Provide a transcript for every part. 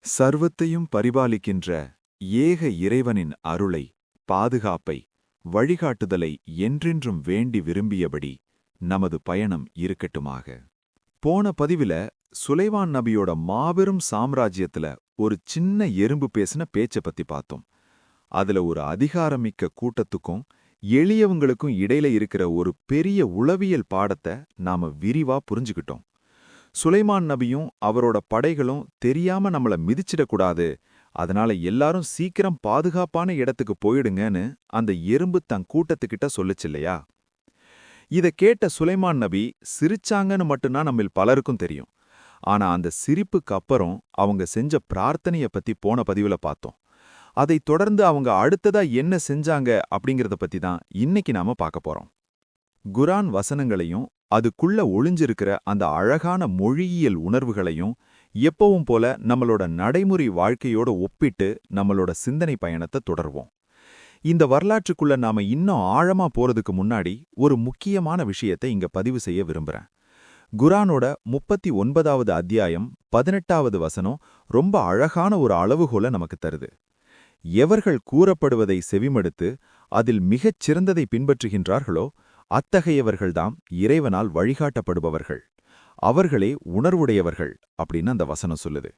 சர்வத்தையும் பரிபாலிக்கின்ற ஏக இறைவனின் அருளை, பாதுகாப்பை, வழிகாட்டுதலை என்றென்றும் வேண்டி விரும்பியபடி நமது பயணம் இருக்கட்டுமாக. போன பதிவில சுலைமான் நபியோட மாபெரும் சாம்ராஜ்யத்துல ஒரு சின்ன எறும்பு பேசின பேச்ச பத்தி பார்த்தோம். அதுல ஒரு அதிகாரமிக்க கூட்டத்துக்கும் எளியவங்களுக்கும் இடையில இருக்கிற ஒரு பெரிய உளவியல் பாடத்தை நாம விரிவா புரிஞ்சுக்கிட்டோம். சுலைமான் நபியும் அவரோட படைகளும் தெரியாம நம்மள மிதிச்சிடக்கூடாது, அதனால எல்லாரும் சீக்கிரம் பாதுகாப்பான இடத்துக்கு போயிடுங்கன்னு அந்த எறும்பு தன் கூட்டத்துக்கிட்ட சொல்லுச்சில்லையா? இத கேட்ட சுலைமான் நபி சிரிச்சாங்கன்னு மட்டும்தான் நம்மில் பலருக்கும் தெரியும். ஆனா அந்த சிரிப்புக்கு அப்புறம் அவங்க செஞ்ச பிரார்த்தனைய பத்தி போன பதிவுல பார்த்தோம். அதைத் தொடர்ந்து அவங்க அடுத்ததா என்ன செஞ்சாங்க அப்படிங்கறத பத்தி தான் இன்னைக்கு நாம பார்க்க போறோம். குர்ஆன் வசனங்களையும் அதுக்குள்ள ஒளிஞ்சிருக்கிற அந்த அழகான மொழியியல் உணர்வுகளையும் எப்பவும் போல நம்மளோட நடைமுறை வாழ்க்கையோட ஒப்பிட்டு நம்மளோட சிந்தனை பயணத்தை தொடர்வோம். இந்த வரலாற்றுக்குள்ள நாம இன்னும் ஆழமா போறதுக்கு முன்னாடி ஒரு முக்கியமான விஷயத்தை இங்க பதிவு செய்ய விரும்புறேன். குர்ஆனோட 39வது அத்தியாயம் 18வது வசனம் ரொம்ப அழகான ஒரு அளவுகோலை நமக்கு தருது. எவர்கள் கூறப்படுவதை செவிமடுத்து அதில் மிகச் சிறந்ததை பின்பற்றுகின்றார்களோ அத்தகையவர்கள்தாம் இறைவனால் வழிகாட்டப்படுபவர்கள், அவர்களே உணர்வுடையவர்கள் அப்படின்னு அந்த வசனம் சொல்லுது.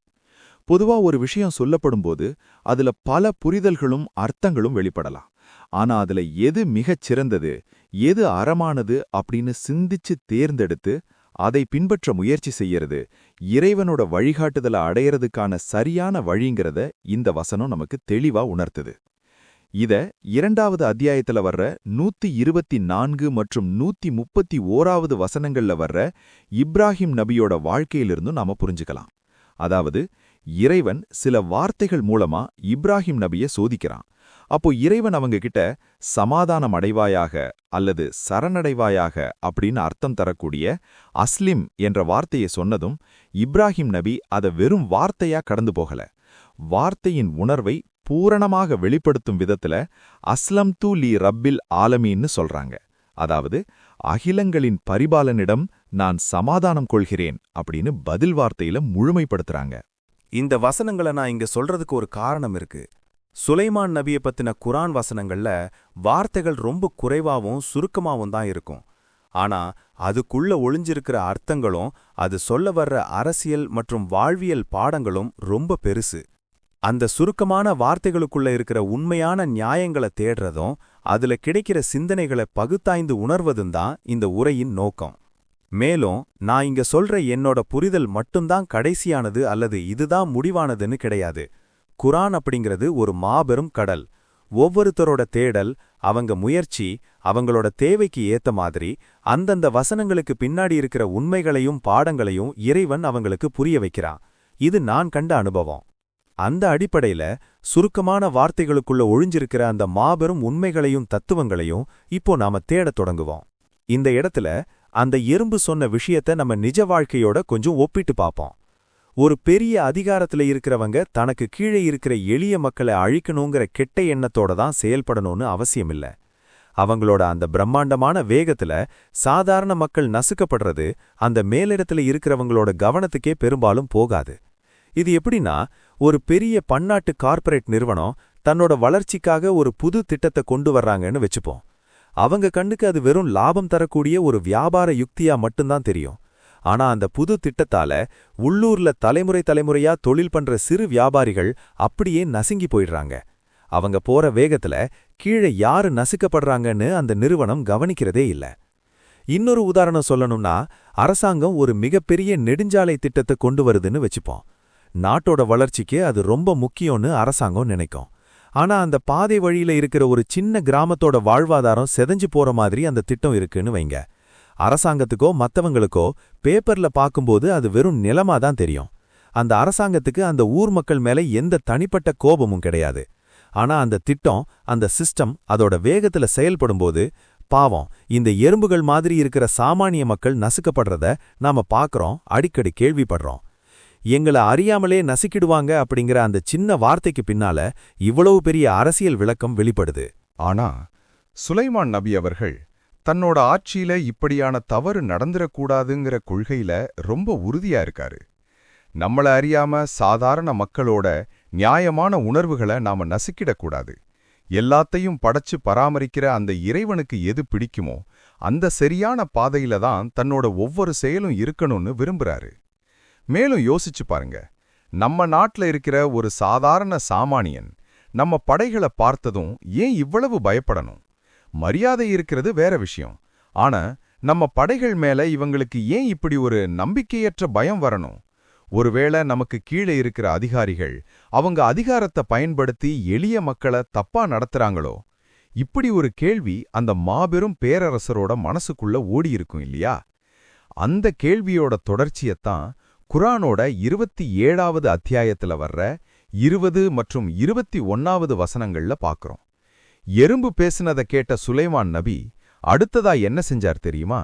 பொதுவா ஒரு விஷயம் சொல்லப்படும்போது அதுல பல புரிதல்களும் அர்த்தங்களும் வெளிப்படலாம். ஆனா அதுல எது மிகச் சிறந்தது, எது அறமானது அப்படின்னு சிந்திச்சு தேர்ந்தெடுத்து அதை பின்பற்ற முயற்சி செய்யறது இறைவனோட வழிகாட்டுதலை அடையறதுக்கான சரியான வழிங்கிறத இந்த வசனம் நமக்கு தெளிவா உணர்த்துது. இத 2வது அத்தியாயத்துல வர்ற 124 மற்றும் 131வது வசனங்கள்ல வர்ற இப்ராஹிம் நபியோட வாழ்க்கையிலிருந்து நாம புரிஞ்சுக்கலாம். அதாவது இறைவன் சில வார்த்தைகள் மூலமா இப்ராஹிம் நபிய சோதிக்கிறான். அப்போ இறைவன் அவங்க கிட்ட சமாதானம் அடைவாயாக அல்லது சரணடைவாயாக அப்படின்னு அர்த்தம் தரக்கூடிய அஸ்லிம் என்ற வார்த்தையை சொன்னதும் இப்ராஹிம் நபி அதை வெறும் வார்த்தையா கடந்து போகல. வார்த்தையின் உணர்வை பூரணமாக வெளிப்படுத்தும் விதத்துல அஸ்லம் தூ லி ரப்பில் ஆலமீன்னு சொல்றாங்க. அதாவது அகிலங்களின் பரிபாலனிடம் நான் சமாதானம் கொள்கிறேன் அப்படின்னு பதில் வார்த்தையில முழுமைப்படுத்துறாங்க. இந்த வசனங்களை நான் இங்க சொல்றதுக்கு ஒரு காரணம் இருக்கு. சுலைமான் நபியை பத்தின குர்ஆன் வசனங்கள்ல வார்த்தைகள் ரொம்ப குறைவாவும் சுருக்கமாவும் தான் இருக்கும். ஆனா அதுக்குள்ள ஒளிஞ்சிருக்கிற அர்த்தங்களும் அது சொல்ல வர்ற அரசியல் மற்றும் வாழ்வியல் பாடங்களும் ரொம்ப பெருசு. அந்த சுருக்கமான வார்த்தைகளுக்குள்ள இருக்கிற உண்மையான நியாயங்களை தேடுறதும் அதுல கிடைக்கிற சிந்தனைகளை பகுத்தாய்ந்து உணர்வதும் தான் இந்த உரையின் நோக்கம். மேலும் நான் இங்க சொல்ற என்னோட புரிதல் மட்டும்தான் கடைசியானது அல்லது இதுதான் முடிவானதுன்னு கிடையாது. குர்ஆன் அப்படிங்கிறது ஒரு மாபெரும் கடல். ஒவ்வொருத்தரோட தேடல், அவங்க முயற்சி, அவங்களோட தேவைக்கு ஏத்த மாதிரி அந்தந்த வசனங்களுக்கு பின்னாடி இருக்கிற உண்மைகளையும் பாடங்களையும் இறைவன் அவங்களுக்கு புரிய வைக்கிறான். இது நான் கண்ட அனுபவம். அந்த அடிப்படையில சுருக்கமான வார்த்தைகளுக்குள்ள ஒழிஞ்சிருக்கிற அந்த மாபெரும் உண்மைகளையும் தத்துவங்களையும் இப்போ நாம தேடத் தொடங்குவோம். இந்த இடத்துல அந்த எறும்பு சொன்ன விஷயத்த நம்ம நிஜ வாழ்க்கையோட கொஞ்சம் ஒப்பிட்டு பார்ப்போம். ஒரு பெரிய அதிகாரத்துல இருக்கிறவங்க தனக்கு கீழே இருக்கிற எளிய மக்களை அழிக்கணுங்கிற கெட்ட எண்ணத்தோட தான் செயல்படணும்னு அவசியமில்ல. அவங்களோட அந்த பிரம்மாண்டமான வேகத்துல சாதாரண மக்கள் நசுக்கப்படுறது அந்த மேலிடத்துல இருக்கிறவங்களோட கவனத்துக்கே பெரும்பாலும் போகாது. இது எப்படின்னா, ஒரு பெரிய பன்னாட்டு கார்ப்பரேட் நிறுவனம் தன்னோட வளர்ச்சிக்காக ஒரு புது திட்டத்தை கொண்டு வர்றாங்கன்னு வச்சுப்போம். அவங்க கண்ணுக்கு அது வெறும் லாபம் தரக்கூடிய ஒரு வியாபார யுக்தியா மட்டும்தான் தெரியும். ஆனா அந்த புது திட்டத்தால உள்ளூர்ல தலைமுறை தலைமுறையா தொழில் பண்ற சிறு வியாபாரிகள் அப்படியே நசுங்கி போயிடுறாங்க. அவங்க போற வேகத்துல கீழே யாரு நசுக்கப்படுறாங்கன்னு அந்த நிறுவனம் கவனிக்கிறதே இல்ல. இன்னொரு உதாரணம் சொல்லணும்னா, அரசாங்கம் ஒரு மிகப்பெரிய நெடுஞ்சாலை திட்டத்தை கொண்டு வருதுன்னு வச்சுப்போம். நாட்டோட வளர்ச்சிக்கு அது ரொம்ப முக்கியம்னு அரசாங்கம் நினைக்கும். ஆனா அந்த பாதை வழியில இருக்கிற ஒரு சின்ன கிராமத்தோட வாழ்வாதாரம் செதஞ்சு போற மாதிரி அந்த திட்டம் இருக்குன்னு வைங்க. அரசாங்கத்துக்கோ மத்தவங்களுக்கோ பேப்பர்ல பார்க்கும்போது அது வெறும் நிலமா தான் தெரியும். அந்த அரசாங்கத்துக்கு அந்த ஊர் மக்கள் மேல எந்த தனிப்பட்ட கோபமும் கிடையாது. ஆனா அந்த திட்டம், அந்த சிஸ்டம் அதோட வேகத்துல செயல்படும்போது பாவம் இந்த எறும்புகள் மாதிரி இருக்கிற சாமானிய மக்கள் நசுக்கப்படுறத நாம பார்க்கறோம், அடிக்கடி கேள்விப்படுறோம். எங்களை அறியாமலே நசுக்கிடுவாங்க அப்படிங்கிற அந்த சின்ன வார்த்தைக்கு பின்னால இவ்வளவு பெரிய அரசியல் விளக்கம் வெளிப்படுது. ஆனா சுலைமான் நபி அவர்கள் தன்னோட ஆட்சியில இப்படியான தவறு நடந்துடக்கூடாதுங்கிற கொள்கையில ரொம்ப உறுதியா இருக்காரு. நம்மள அறியாம சாதாரண மக்களோட நியாயமான உணர்வுகளை நாம நசுக்கிடக்கூடாது. எல்லாத்தையும் படைச்சு பராமரிக்கிற அந்த இறைவனுக்கு எது பிடிக்குமோ அந்த சரியான பாதையில தான் தன்னோட ஒவ்வொரு செயலும் இருக்கணும்னு விரும்புறாரு. மேலும் யோசிச்சு பாருங்க, நம்ம நாட்டுல இருக்கிற ஒரு சாதாரண சாமானியன் நம்ம படைகளை பார்த்ததும் ஏன் இவ்வளவு பயப்படணும்? மரியாதை இருக்கிறது வேற விஷயம். ஆனா நம்ம படைகள் மேல இவங்களுக்கு ஏன் இப்படி ஒரு நம்பிக்கையற்ற பயம் வரணும்? ஒருவேளை நமக்கு கீழே இருக்கிற அதிகாரிகள் அவங்க அதிகாரத்தை பயன்படுத்தி எளிய மக்களை தப்பா நடத்துறாங்களோ? இப்படி ஒரு கேள்வி அந்த மாபெரும் பேரரசரோட மனசுக்குள்ள ஓடியிருக்கும் இல்லையா? அந்த கேள்வியோட தொடர்ச்சியத்தான் குர்ஆனோட 27வது அத்தியாயத்துல வர்ற 20 மற்றும் 21வது வசனங்கள்ல பார்க்கிறோம். எறும்பு பேசினதை கேட்ட சுலைமான் நபி அடுத்ததா என்ன செஞ்சார் தெரியுமா?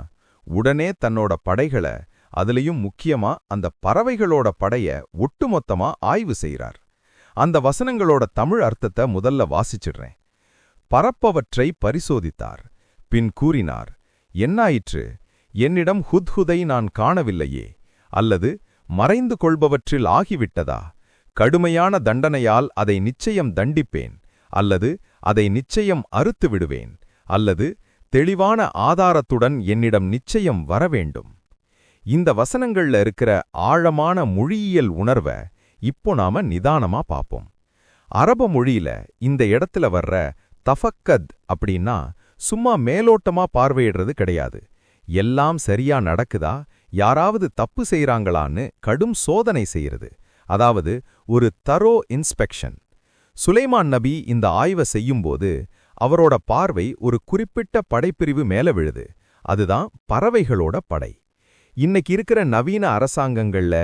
உடனே தன்னோட படைகளை, அதுலயும் முக்கியமா அந்த பறவைகளோட படைய ஒட்டுமொத்தமா ஆய்வு செய்றார். அந்த வசனங்களோட தமிழ் அர்த்தத்தை முதல்ல வாசிச்சிடுறேன். பறப்பவற்றை பரிசோதித்தார். பின் கூறினார், என்னாயிற்று? என்னிடம் ஹுத்ஹுதை நான் காணவில்லையே, அல்லது மறைந்து கொள்பவற்றில் ஆகிவிட்டதா? கடுமையான தண்டனையால் அதை நிச்சயம் தண்டிப்பேன், அல்லது அதை நிச்சயம் அறுத்து விடுவேன், அல்லது தெளிவான ஆதாரத்துடன் என்னிடம் நிச்சயம் வரவேண்டும். இந்த வசனங்கள்ல இருக்கிற ஆழமான மொழியியல் உணர்வை இப்போ நாம நிதானமா பார்ப்போம். அரபு மொழியில இந்த இடத்துல வர்ற தஃபக்கத் அப்படின்னா சும்மா மேலோட்டமா பார்வையிடுறது கிடையாது. எல்லாம் சரியா நடக்குதா, யாராவது தப்பு செய்றாங்களான்னு கடும் சோதனை செய்யறது. அதாவது ஒரு தரோ இன்ஸ்பெக்ஷன். சுலைமான் நபி இந்த ஆய்வை செய்யும்போது அவரோட பார்வை ஒரு குறிப்பிட்ட படைப்பிரிவு மேல விழுது. அதுதான் பறவைகளோட படை. இன்னைக்கு இருக்கிற நவீன அரசாங்கங்கள்ல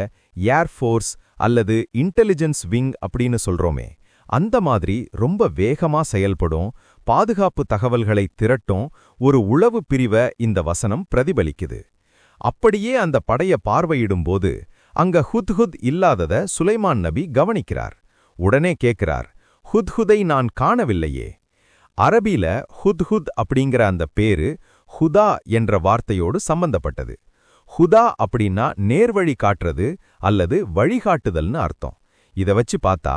ஏர்ஃபோர்ஸ் அல்லது இன்டெலிஜென்ஸ் விங் அப்படின்னு சொல்றோமே, அந்த மாதிரி ரொம்ப வேகமா செயல்படும், பாதுகாப்பு தகவல்களை திரட்டும் ஒரு உளவு பிரிவை இந்த வசனம் பிரதிபலிக்குது. அப்படியே அந்த படைய பார்வையிடும்போது அங்க ஹுத்ஹுத் இல்லாதத சுலைமான் நபி கவனிக்கிறார். உடனே கேட்கிறார், ஹுத்ஹுதை நான் காணவில்லையே. அரபில ஹுத்ஹுத் அப்படிங்கிற அந்த பேரு ஹுதா என்ற வார்த்தையோடு சம்பந்தப்பட்டது. ஹுதா அப்படின்னா நேர்வழி காட்டுறது அல்லது வழிகாட்டுதல்னு அர்த்தம். இத வச்சு பார்த்தா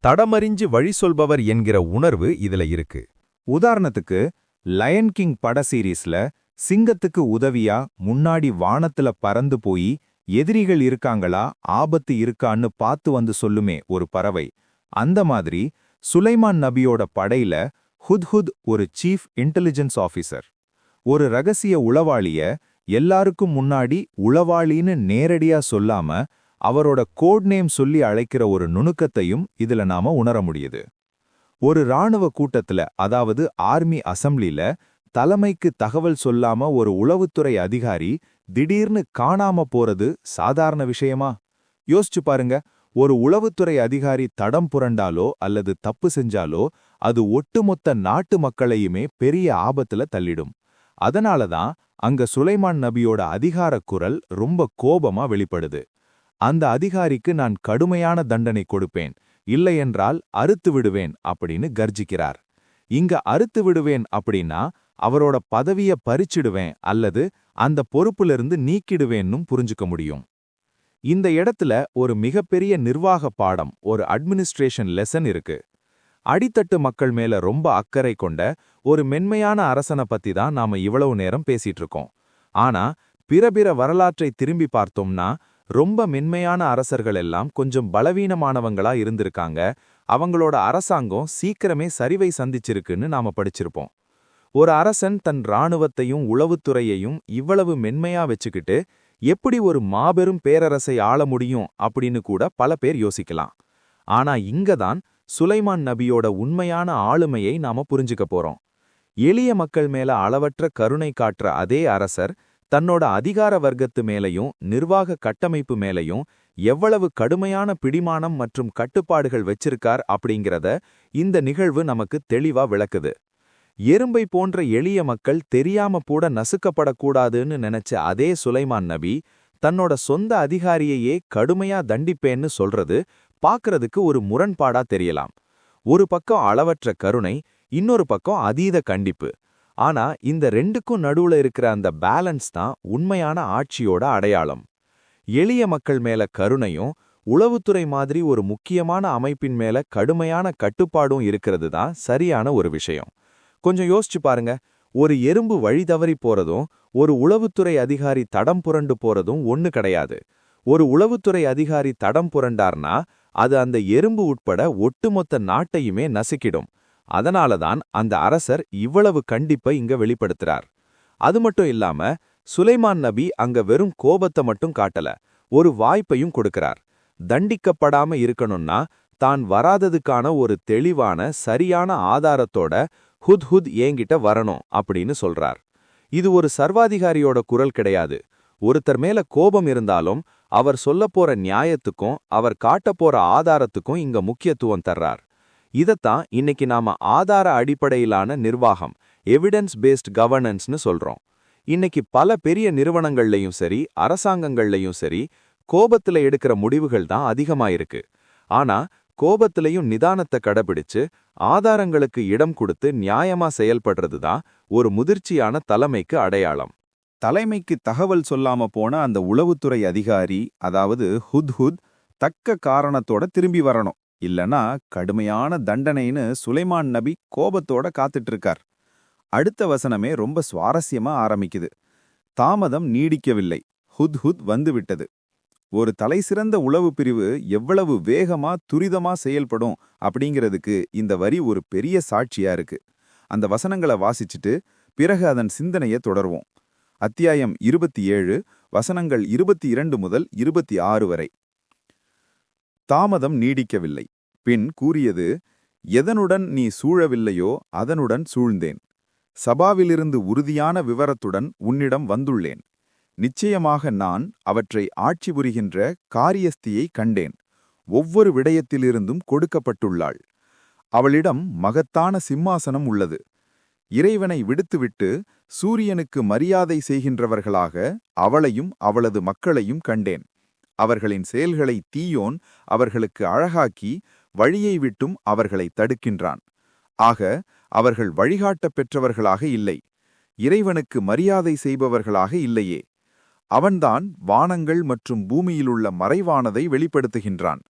தடமறிஞ்சு வழி சொல்பவர் என்கிற உணர்வு இதுல இருக்கு. உதாரணத்துக்கு லயன் கிங் பட சீரீஸ்ல சிங்கத்துக்கு உதவியா முன்னாடி வானத்துல பறந்து போய் எதிரிகள் இருக்காங்களா, ஆபத்து இருக்கான்னு பார்த்து வந்து சொல்லுமே ஒரு பறவை. அந்த மாதிரி சுலைமான் நபியோட படையில ஹுத்ஹுத் ஒரு சீஃப் இன்டெலிஜென்ஸ் ஆஃபீசர். ஒரு ரகசிய உளவாளிய எல்லாருக்கும் முன்னாடி உளவாளின்னு நேரடியா சொல்லாம அவரோட கோட் நேம் சொல்லி அழைக்கிற ஒரு நுணுக்கத்தையும் இதுல நாம உணர முடியுது. ஒரு இராணுவ கூட்டத்துல, அதாவது ஆர்மி அசெம்பிளில தலைமைக்கு தகவல் சொல்லாம ஒரு உளவுத்துறை அதிகாரி திடீர்னு காணாம போறது சாதாரண விஷயமா? யோசிச்சு பாருங்க. ஒரு உளவுத்துறை அதிகாரி தடம் புரண்டாலோ அல்லது தப்பு செஞ்சாலோ அது ஒட்டுமொத்த நாட்டு மக்களையுமே பெரிய ஆபத்துல தள்ளிடும். அதனாலதான் அங்க சுலைமான் நபியோட அதிகார குரல் ரொம்ப கோபமா வெளிப்படுது. அந்த அதிகாரிக்கு நான் கடுமையான தண்டனை கொடுப்பேன், இல்லையென்றால் அறுத்து விடுவேன் அப்படின்னு கர்ஜிக்கிறார். இங்க அறுத்து விடுவேன் அப்படின்னா அவரோட பதவிய பறிச்சிடுவேன் அல்லது அந்த பொறுப்பிலிருந்து நீக்கிடுவேன்னும் புரிஞ்சுக்க முடியும். இந்த இடத்துல ஒரு மிகப்பெரிய நிர்வாக பாடம், ஒரு அட்மினிஸ்ட்ரேஷன் லெசன் இருக்கு. அடித்தட்டு மக்கள் மேல ரொம்ப அக்கறை கொண்ட ஒரு மென்மையான அரசனை பத்தி தான் நாம இவ்வளவு நேரம் பேசிட்டு இருக்கோம். ஆனா பிற வரலாற்றை திரும்பி பார்த்தோம்னா ரொம்ப மென்மையான அரசர்கள் எல்லாம் கொஞ்சம் பலவீனமானவங்களா இருந்திருக்காங்க. அவங்களோட அரசாங்கம் சீக்கிரமே சரிவை சந்திச்சிருக்குன்னு நாம படிச்சிருப்போம். ஒரு அரசன் தன் இராணுவத்தையும் உளவுத்துறையையும் இவ்வளவு மென்மையா வச்சுக்கிட்டு எப்படி ஒரு மாபெரும் பேரரசை ஆள முடியும் அப்படின்னு கூட பல பேர் யோசிக்கலாம். ஆனா இங்கதான் சுலைமான் நபியோட உண்மையான ஆளுமையை நாம புரிஞ்சுக்க போறோம். எளிய மக்கள் மேல அளவற்ற கருணை காட்டுற அதே அரசர் தன்னோட அதிகார வர்க்கத்து மேலையும் நிர்வாக கட்டமைப்பு மேலையும் எவ்வளவு கடுமையான பிடிமானம் மற்றும் கட்டுப்பாடுகள் வச்சிருக்கார் அப்படிங்கிறத இந்த நிகழ்வு நமக்கு தெளிவா விளக்குது. எறும்பை போன்ற எளிய மக்கள் தெரியாம கூட நசுக்கப்படக்கூடாதுன்னு நினைச்ச அதே சுலைமான் நபி தன்னோட சொந்த அதிகாரியையே கடுமையா தண்டிப்பேன்னு சொல்றது பாக்குறதுக்கு ஒரு முரண்பாடா தெரியலாம். ஒரு பக்கம் அளவற்ற கருணை, இன்னொரு பக்கம் அதீத கண்டிப்பு. ஆனா இந்த ரெண்டுக்கும் நடுவுல இருக்கிற அந்த பேலன்ஸ் தான் உண்மையான ஆட்சியோட அடையாளம். எளிய மக்கள் மேல கருணையும் உளவுத்துறை மாதிரி ஒரு முக்கியமான அமைப்பின் மேல கடுமையான கட்டுப்பாடும் இருக்கிறது தான் சரியான ஒரு விஷயம். கொஞ்சம் யோசிச்சு பாருங்க, ஒரு எறும்பு வழி தவறி போறதும் ஒரு உளவுத்துறை அதிகாரி தடம் புரண்டு போறதும் ஒண்ணு கிடையாது. ஒரு உளவுத்துறை அதிகாரி தடம் புரண்டார்னா அது அந்த எறும்பு உட்பட ஒட்டுமொத்த நாட்டையுமே நசுக்கிடும். அதனாலதான் அந்த அரசர் இவ்வளவு கண்டிப்பை இங்க வெளிப்படுத்துறார். அது மட்டும் இல்லாம சுலைமான் நபி அங்க வெறும் கோபத்தை மட்டும் காட்டல, ஒரு வாய்ப்பையும் கொடுக்கிறார். தண்டிக்கப்படாம இருக்கணும்னா தான் வராததுக்கான ஒரு தெளிவான சரியான ஆதாரத்தோட ஹுத்ஹுத் ஏங்கிட்ட வரணும் அப்படின்னு சொல்றார். இது ஒரு சர்வாதிகாரியோட குரல் கிடையாது. ஒருத்தர் மேல கோபம் இருந்தாலும் அவர் சொல்லப் போற நியாயத்துக்கும் அவர் காட்டப் போற ஆதாரத்துக்கும் இங்க முக்கியத்துவம் தர்றார். இதத்தான் இன்னைக்கு நாம ஆதார அடிப்படையிலான நிர்வாகம், எவிடன்ஸ் பேஸ்ட் கவர்னன்ஸ்னு சொல்றோம். இன்னைக்கு பல பெரிய நிறுவனங்கள்லயும் சரி, அரசாங்கங்கள்லயும் சரி, கோபத்துல எடுக்கிற முடிவுகள் தான் அதிகமா இருக்கு. ஆனா கோபத்திலையும் நிதானத்தை கடைபிடிச்சு ஆதாரங்களுக்கு இடம் கொடுத்து நியாயமா செயல்படுறது தான் ஒரு முதிர்ச்சியான தலைமைக்கு அடையாளம். தலைமைக்கு தகவல் சொல்லாம போன அந்த உளவுத்துறை அதிகாரி, அதாவது ஹுத்ஹுத், தக்க காரணத்தோட திரும்பி வரணும். இல்லனா கடுமையான தண்டனைன்னு சுலைமான் நபி கோபத்தோட காத்துட்டு இருக்கார். அடுத்த வசனமே ரொம்ப சுவாரஸ்யமா ஆரம்பிக்குது. தாமதம் நீடிக்கவில்லை, ஹுத்ஹுத் வந்துவிட்டது. ஒரு தலைசிறந்த உளவு பிரிவு எவ்வளவு வேகமா துரிதமா செயல்படும் அப்படிங்கிறதுக்கு இந்த வரி ஒரு பெரிய சாட்சியா இருக்கு. அந்த வசனங்களை வாசிச்சுட்டு பிறகு அதன் சிந்தனையை தொடர்வோம். அத்தியாயம் 27, வசனங்கள் 22 முதல் 26 வரை. தாமதம் நீடிக்கவில்லை. பின் கூறியது, எதனுடன் நீ சூழவில்லையோ அதனுடன் சூழ்ந்தேன். சபாவிலிருந்து உறுதியான விவரத்துடன் உன்னிடம் வந்துள்ளேன். நிச்சயமாக நான் அவற்றை ஆட்சி புரிகின்ற காரியஸ்தியை கண்டேன். ஒவ்வொரு விடயத்திலிருந்தும் கொடுக்கப்பட்டுள்ளாள். அவளிடம் மகத்தான சிம்மாசனம் உள்ளது. இறைவனை விடுத்துவிட்டு சூரியனுக்கு மரியாதை செய்கின்றவர்களாக அவளையும் அவளது மக்களையும் கண்டேன். அவர்களின் செயல்களை தீயோன் அவர்களுக்கு அழகாக்கி வழியை விட்டும் அவர்களை தடுக்கின்றான். ஆக அவர்கள் வழிகாட்டப் பெற்றவர்களாக இல்லை, இறைவனுக்கு மரியாதை செய்பவர்களாக இல்லையே. அவன்தான் வானங்கள் மற்றும் பூமியிலுள்ள மறைவானதை வெளிப்படுத்துகின்றான்.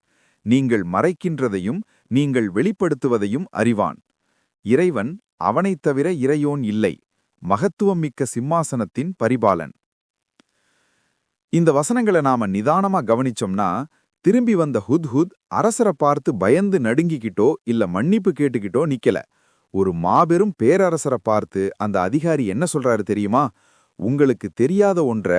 நீங்கள் மறைக்கின்றதையும் நீங்கள் வெளிப்படுத்துவதையும் அறிவான். இறைவன் அவனைத் தவிர இறையோன் இல்லை, மகத்துவம் மிக்க சிம்மாசனத்தின் பரிபாலன். இந்த வசனங்களை நாம நிதானமா கவனிச்சோம்னா, திரும்பி வந்த ஹுத்ஹுத் அரசரை பார்த்து பயந்து நடுங்கிக்கிட்டோ இல்ல மன்னிப்பு கேட்டுக்கிட்டோ நிக்கல. ஒரு மாபெரும் பேரரசரை பார்த்து அந்த அதிகாரி என்ன சொல்றாரு தெரியுமா? உங்களுக்கு தெரியாத ஒன்ற,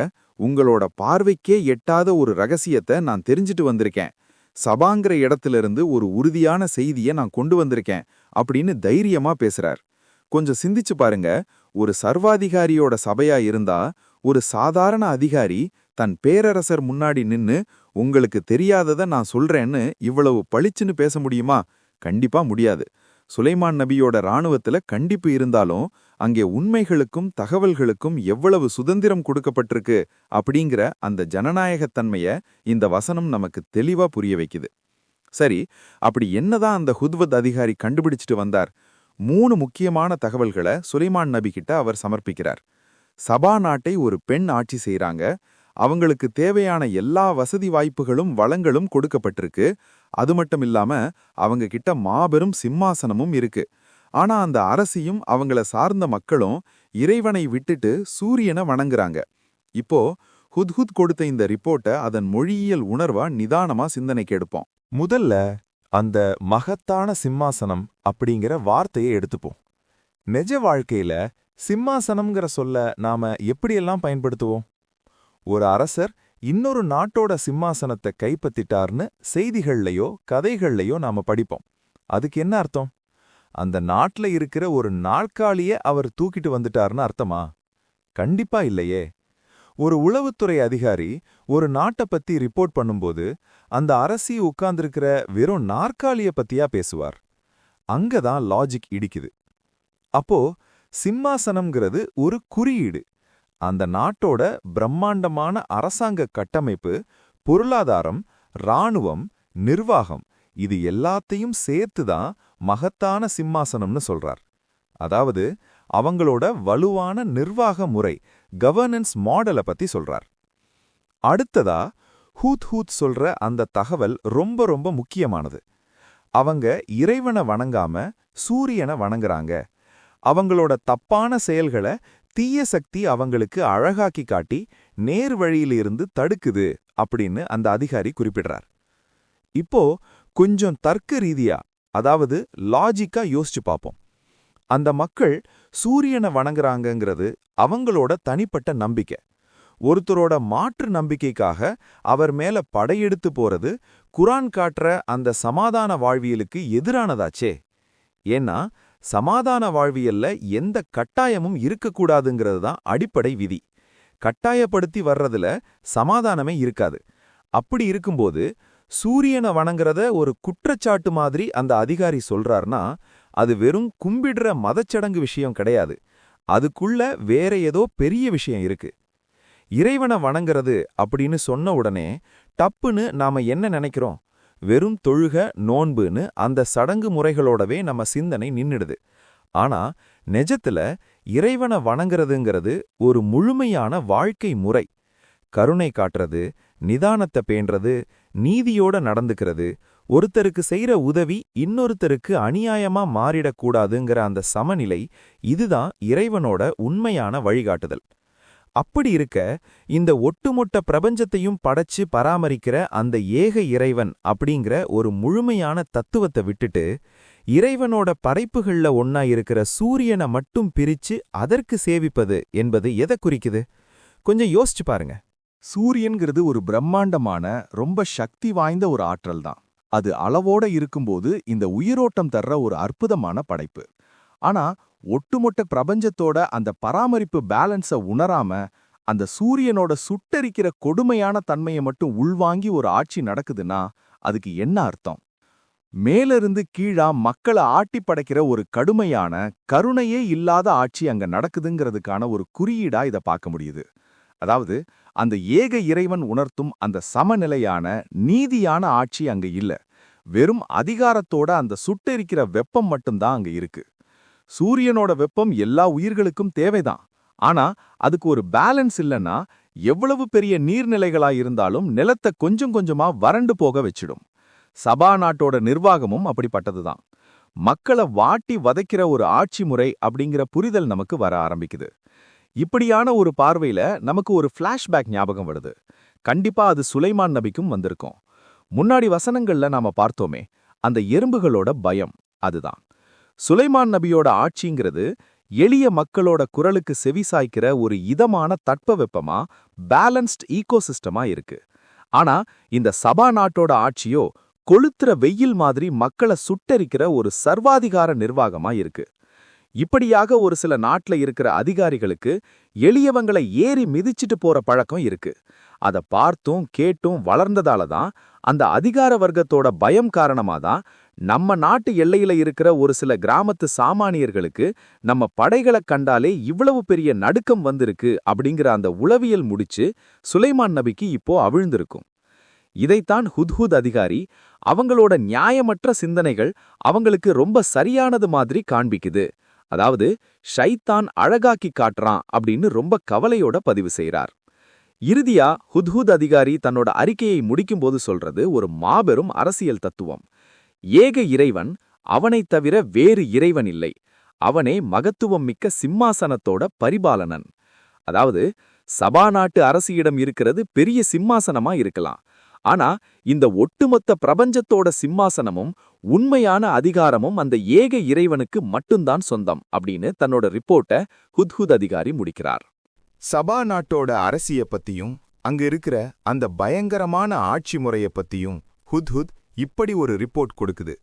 உங்களோட பார்வைக்கே எட்டாத ஒரு ரகசியத்தை நான் தெரிஞ்சிட்டு வந்திருக்கேன். சபாங்கிற இடத்திலிருந்து ஒரு உறுதியான செய்தியை நான் கொண்டு வந்திருக்கேன் அப்படின்னு தைரியமா பேசுறார். கொஞ்சம் சிந்திச்சு பாருங்க, ஒரு சர்வாதிகாரியோட சபையா இருந்தா ஒரு சாதாரண அதிகாரி தன் பேரரசர் முன்னாடி நின்னு உங்களுக்கு தெரியாததை நான் சொல்றேன்னு இவ்வளவு பளிச்சுன்னு பேச முடியுமா? கண்டிப்பா முடியாது. சுலைமான் நபியோட இராணுவத்துல கண்டிப்பு இருந்தாலும் அங்கே உண்மைகளுக்கும் தகவல்களுக்கும் எவ்வளவு சுதந்திரம் கொடுக்கப்பட்டிருக்கு அப்படிங்கிற அந்த ஜனநாயகத்தன்மைய இந்த வசனம் நமக்கு தெளிவா புரிய வைக்குது. சரி, அப்படி என்னதான் அந்த ஹுத்வத் அதிகாரி கண்டுபிடிச்சிட்டு வந்தார்? 3 முக்கியமான தகவல்களை சுலைமான் நபி கிட்ட அவர் சமர்ப்பிக்கிறார். சபா நாட்டை ஒரு பெண் ஆட்சி செய்றாங்க. அவங்களுக்கு தேவையான எல்லா வசதி வாய்ப்புகளும் வளங்களும் கொடுக்கப்பட்டிருக்கு. அது மட்டும் இல்லாம அவங்க கிட்ட மாபெரும் சிம்மாசனமும் இருக்கு. ஆனா அந்த அரசியும் அவங்கள சார்ந்த மக்களும் இறைவனை விட்டுட்டு சூரியனை வணங்குறாங்க. இப்போ ஹுத்ஹுத் கொடுத்த இந்த ரிப்போர்ட்டை அதன் மொழியியல் உணர்வா நிதானமா சிந்தனைக்கு எடுப்போம். முதல்ல அந்த மகத்தான சிம்மாசனம் அப்படிங்கிற வார்த்தையை எடுத்துப்போம். நிஜ வாழ்க்கையில சிம்மாசனம்ங்கிற சொல்ல நாம எப்படியெல்லாம் பயன்படுத்துவோம்? ஒரு அரசர் இன்னொரு நாட்டோட சிம்மாசனத்தை கைப்பற்றிட்டார்னு செய்திகள்லையோ கதைகள்லையோ நாம படிப்போம். அதுக்கு என்ன அர்த்தம்? அந்த நாட்டுல இருக்கிற ஒரு நாற்காலிய அவர் தூக்கிட்டு வந்துட்டார்னு அர்த்தமா? கண்டிப்பா இல்லையே. ஒரு உளவுத்துறை அதிகாரி ஒரு நாட்டை பத்தி ரிப்போர்ட் பண்ணும்போது அந்த அரசி உட்கார்ந்திருக்கிற வெறும் நாற்காலிய பத்தியா பேசுவார்? அங்கதான் லாஜிக் இடிக்குது. அப்போ சிம்மாசனம்ங்கிறது ஒரு குறியீடு. அந்த நாட்டோட பிரம்மாண்டமான அரசாங்க கட்டமைப்பு, பொருளாதாரம், இராணுவம், நிர்வாகம், இது எல்லாத்தையும் சேர்த்துதான் மகத்தான சிம்மாசனம்னு சொல்றார். அதாவது அவங்களோட வலுவான நிர்வாக முறை, கவர்னன்ஸ் மாடலை பத்தி சொல்றார். அடுத்ததா ஹூத் சொல்ற அந்த தகவல் ரொம்ப ரொம்ப முக்கியமானது. அவங்க இறைவனை வணங்காம சூரியனை வணங்குறாங்க. அவங்களோட தப்பான செயல்களை தீய சக்தி அவங்களுக்கு அழகாக்கி காட்டி நேர் வழியிலிருந்து தடுக்குது அப்படின்னு அந்த அதிகாரி குறிப்பிடுறார். இப்போ கொஞ்சம் தர்க்க ரீதியா, அதாவது லாஜிக்கா யோசிச்சு பார்ப்போம். அந்த மக்கள் சூரியனை வணங்குறாங்கங்கிறது அவங்களோட தனிப்பட்ட நம்பிக்கை. ஒருத்தரோட மாற்று நம்பிக்கைக்காக அவர் மேல படையெடுத்து போறது குரான் காட்டுற அந்த சமாதான வாழ்வியலுக்கு எதிரானதாச்சே. ஏன்னா சமாதான வாழ்வியல்ல எந்த கட்டாயமும் இருக்கக்கூடாதுங்கிறது தான் அடிப்படை விதி. கட்டாயப்படுத்தி வர்றதுல சமாதானமே இருக்காது. அப்படி இருக்கும்போது சூரியனை வணங்குறத ஒரு குற்றச்சாட்டு மாதிரி அந்த அதிகாரி சொல்றார்னா, அது வெறும் கும்பிடுற மதச்சடங்கு விஷயம் கிடையாது. அதுக்குள்ள வேற ஏதோ பெரிய விஷயம் இருக்கு. இறைவனை வணங்குறது அப்படின்னு சொன்ன உடனே டப்புன்னு நாம என்ன நினைக்கிறோம்? வெறும் தொழுக, நோன்புன்னு அந்த சடங்கு முறைகளோடவே நம்ம சிந்தனை நின்னுடுது. ஆனா நெஜத்துல இறைவனை வணங்குறதுங்கிறது ஒரு முழுமையான வாழ்க்கை முறை. கருணை காட்டுறது, நிதானத்தை பேண்றது, நீதியோட நடந்துக்கிறது, ஒருத்தருக்கு செய்யற உதவி இன்னொருத்தருக்கு அநியாயமா மாறிடக்கூடாதுங்கிற அந்த சமநிலை, இதுதான் இறைவனோட உண்மையான வழிகாட்டுதல். அப்படி இருக்க இந்த ஒட்டுமொட்ட பிரபஞ்சத்தையும் படைச்சு பராமரிக்கிற அந்த ஏக இறைவன் அப்படிங்கிற ஒரு முழுமையான தத்துவத்தை விட்டுட்டு இறைவனோட படைப்புகள்ல ஒன்னா இருக்கிற சூரியனை மட்டும் பிரிச்சு அதற்கு சேவிப்பது என்பது எதை குறிக்குது? கொஞ்சம் யோசிச்சு பாருங்க. சூரியன்கிறது ஒரு பிரம்மாண்டமான, ரொம்ப சக்தி வாய்ந்த ஒரு ஆற்றல் தான். அது அளவோட இருக்கும்போது இந்த உயிரோட்டம் தர்ற ஒரு அற்புதமான படைப்பு. ஆனா ஒட்டுமொட்ட பிரபஞ்சத்தோட அந்த பராமரிப்பு பேலன்ஸை உணராம அந்த சூரியனோட சுட்டரிக்கிற கொடுமையான தன்மையை மட்டும் உள்வாங்கி ஒரு ஆட்சி நடக்குதுன்னா அதுக்கு என்ன அர்த்தம்? மேலிருந்து கீழா மக்களை ஆட்டி படைக்கிற ஒரு கடுமையான, கருணையே இல்லாத ஆட்சி அங்க நடக்குதுங்கிறதுக்கான ஒரு குறியீடா இதை பார்க்க முடியுது. அதாவது அந்த ஏக இறைவன் உணர்த்தும் அந்த சமநிலையான, நீதியான ஆட்சி அங்க இல்ல. வெறும் அதிகாரத்தோட அந்த சுட்டெரிக்கிற வெப்பம் மட்டும்தான் அங்க இருக்கு. சூரியனோட வெப்பம் எல்லா உயிர்களுக்கும் தேவைதான். ஆனா அதுக்கு ஒரு பேலன்ஸ் இல்லைன்னா எவ்வளவு பெரிய நீர்நிலைகளா இருந்தாலும் நிலத்தை கொஞ்சம் கொஞ்சமா வறண்டு போக வச்சிடும். சபா நாட்டோட நிர்வாகமும் அப்படிப்பட்டதுதான். மக்களை வாட்டி வதைக்கிற ஒரு ஆட்சி முறை அப்படிங்கிற புரிதல் நமக்கு வர ஆரம்பிக்குது. இப்படியான ஒரு பார்வையில நமக்கு ஒரு ஃபிளாஷ்பேக் ஞாபகம் வருது. கண்டிப்பா அது சுலைமான் நபிக்கும் வந்திருக்கும். முன்னாடி வசனங்கள்ல நாம பார்த்தோமே, அந்த எறும்புகளோட பயம் அதுதான். சுலைமான் நபியோட ஆட்சிங்கிறது எளிய மக்களோட குரலுக்கு செவிசாய்க்கிற ஒரு இதமான தட்பவெப்பமா, பேலன்ஸ்ட் ஈகோசிஸ்டமா இருக்கு. ஆனா இந்த சபா நாட்டோட ஆட்சியோ கொளுத்துற வெயில் மாதிரி மக்களை சுட்டரிக்கிற ஒரு சர்வாதிகார நிர்வாகமா இருக்கு. இப்படியாக ஒரு சில நாட்டுல இருக்கிற அதிகாரிகளுக்கு எளியவங்களை ஏறி மிதிச்சிட்டு போற பழக்கம் இருக்கு. அதை பார்த்தும் கேட்டும் வளர்ந்ததால தான் அந்த அதிகார வர்க்கத்தோட பயம் காரணமா தான் நம்ம நாட்டு எல்லையில இருக்கிற ஒரு சில கிராமத்து சாமானியர்களுக்கு நம்ம படைகளை கண்டாலே இவ்வளவு பெரிய நடுக்கம் வந்திருக்கு அப்படிங்கிற அந்த உளவியல் முடிச்சு சுலைமான் நபிக்கு இப்போ அவிழ்ந்திருக்கும். இதைத்தான் ஹுத்ஹுத் அதிகாரி அவங்களோட நியாயமற்ற சிந்தனைகள் அவங்களுக்கு ரொம்ப சரியானது மாதிரி காண்பிக்குது. அதாவது ஷைத்தான் அழகாக்கி காட்டுறான் அப்படின்னு ரொம்ப கவலையோட பதிவு செய்றார். இறுதியா ஹுத்ஹுத் அதிகாரி தன்னோட அறிக்கையை முடிக்கும்போது சொல்றது ஒரு மாபெரும் அரசியல் தத்துவம். ஏக இறைவன், அவனைத் தவிர வேறு இறைவன் இல்லை. அவனே மகத்துவம் மிக்க சிம்மாசனத்தோட பரிபாலனன். அதாவது சபா நாட்டு அரசியிடம் இருக்கிறது பெரிய சிம்மாசனமா இருக்கலாம். ஆனா இந்த ஒட்டுமொத்த பிரபஞ்சத்தோட சிம்மாசனமும் உண்மையான அதிகாரமும் அந்த ஏக இறைவனுக்கு மட்டும்தான் சொந்தம் அப்படின்னு தன்னோட ரிப்போர்ட்டை ஹுத்ஹுத் அதிகாரி முடிக்கிறார். சபா நாட்டோட அரசிய பத்தியும் அங்க இருக்கிற அந்த பயங்கரமான ஆட்சி முறைய பத்தியும் ஹுத்ஹுத் இப்படி ஒரு ரிப்போர்ட் கொடுக்குது.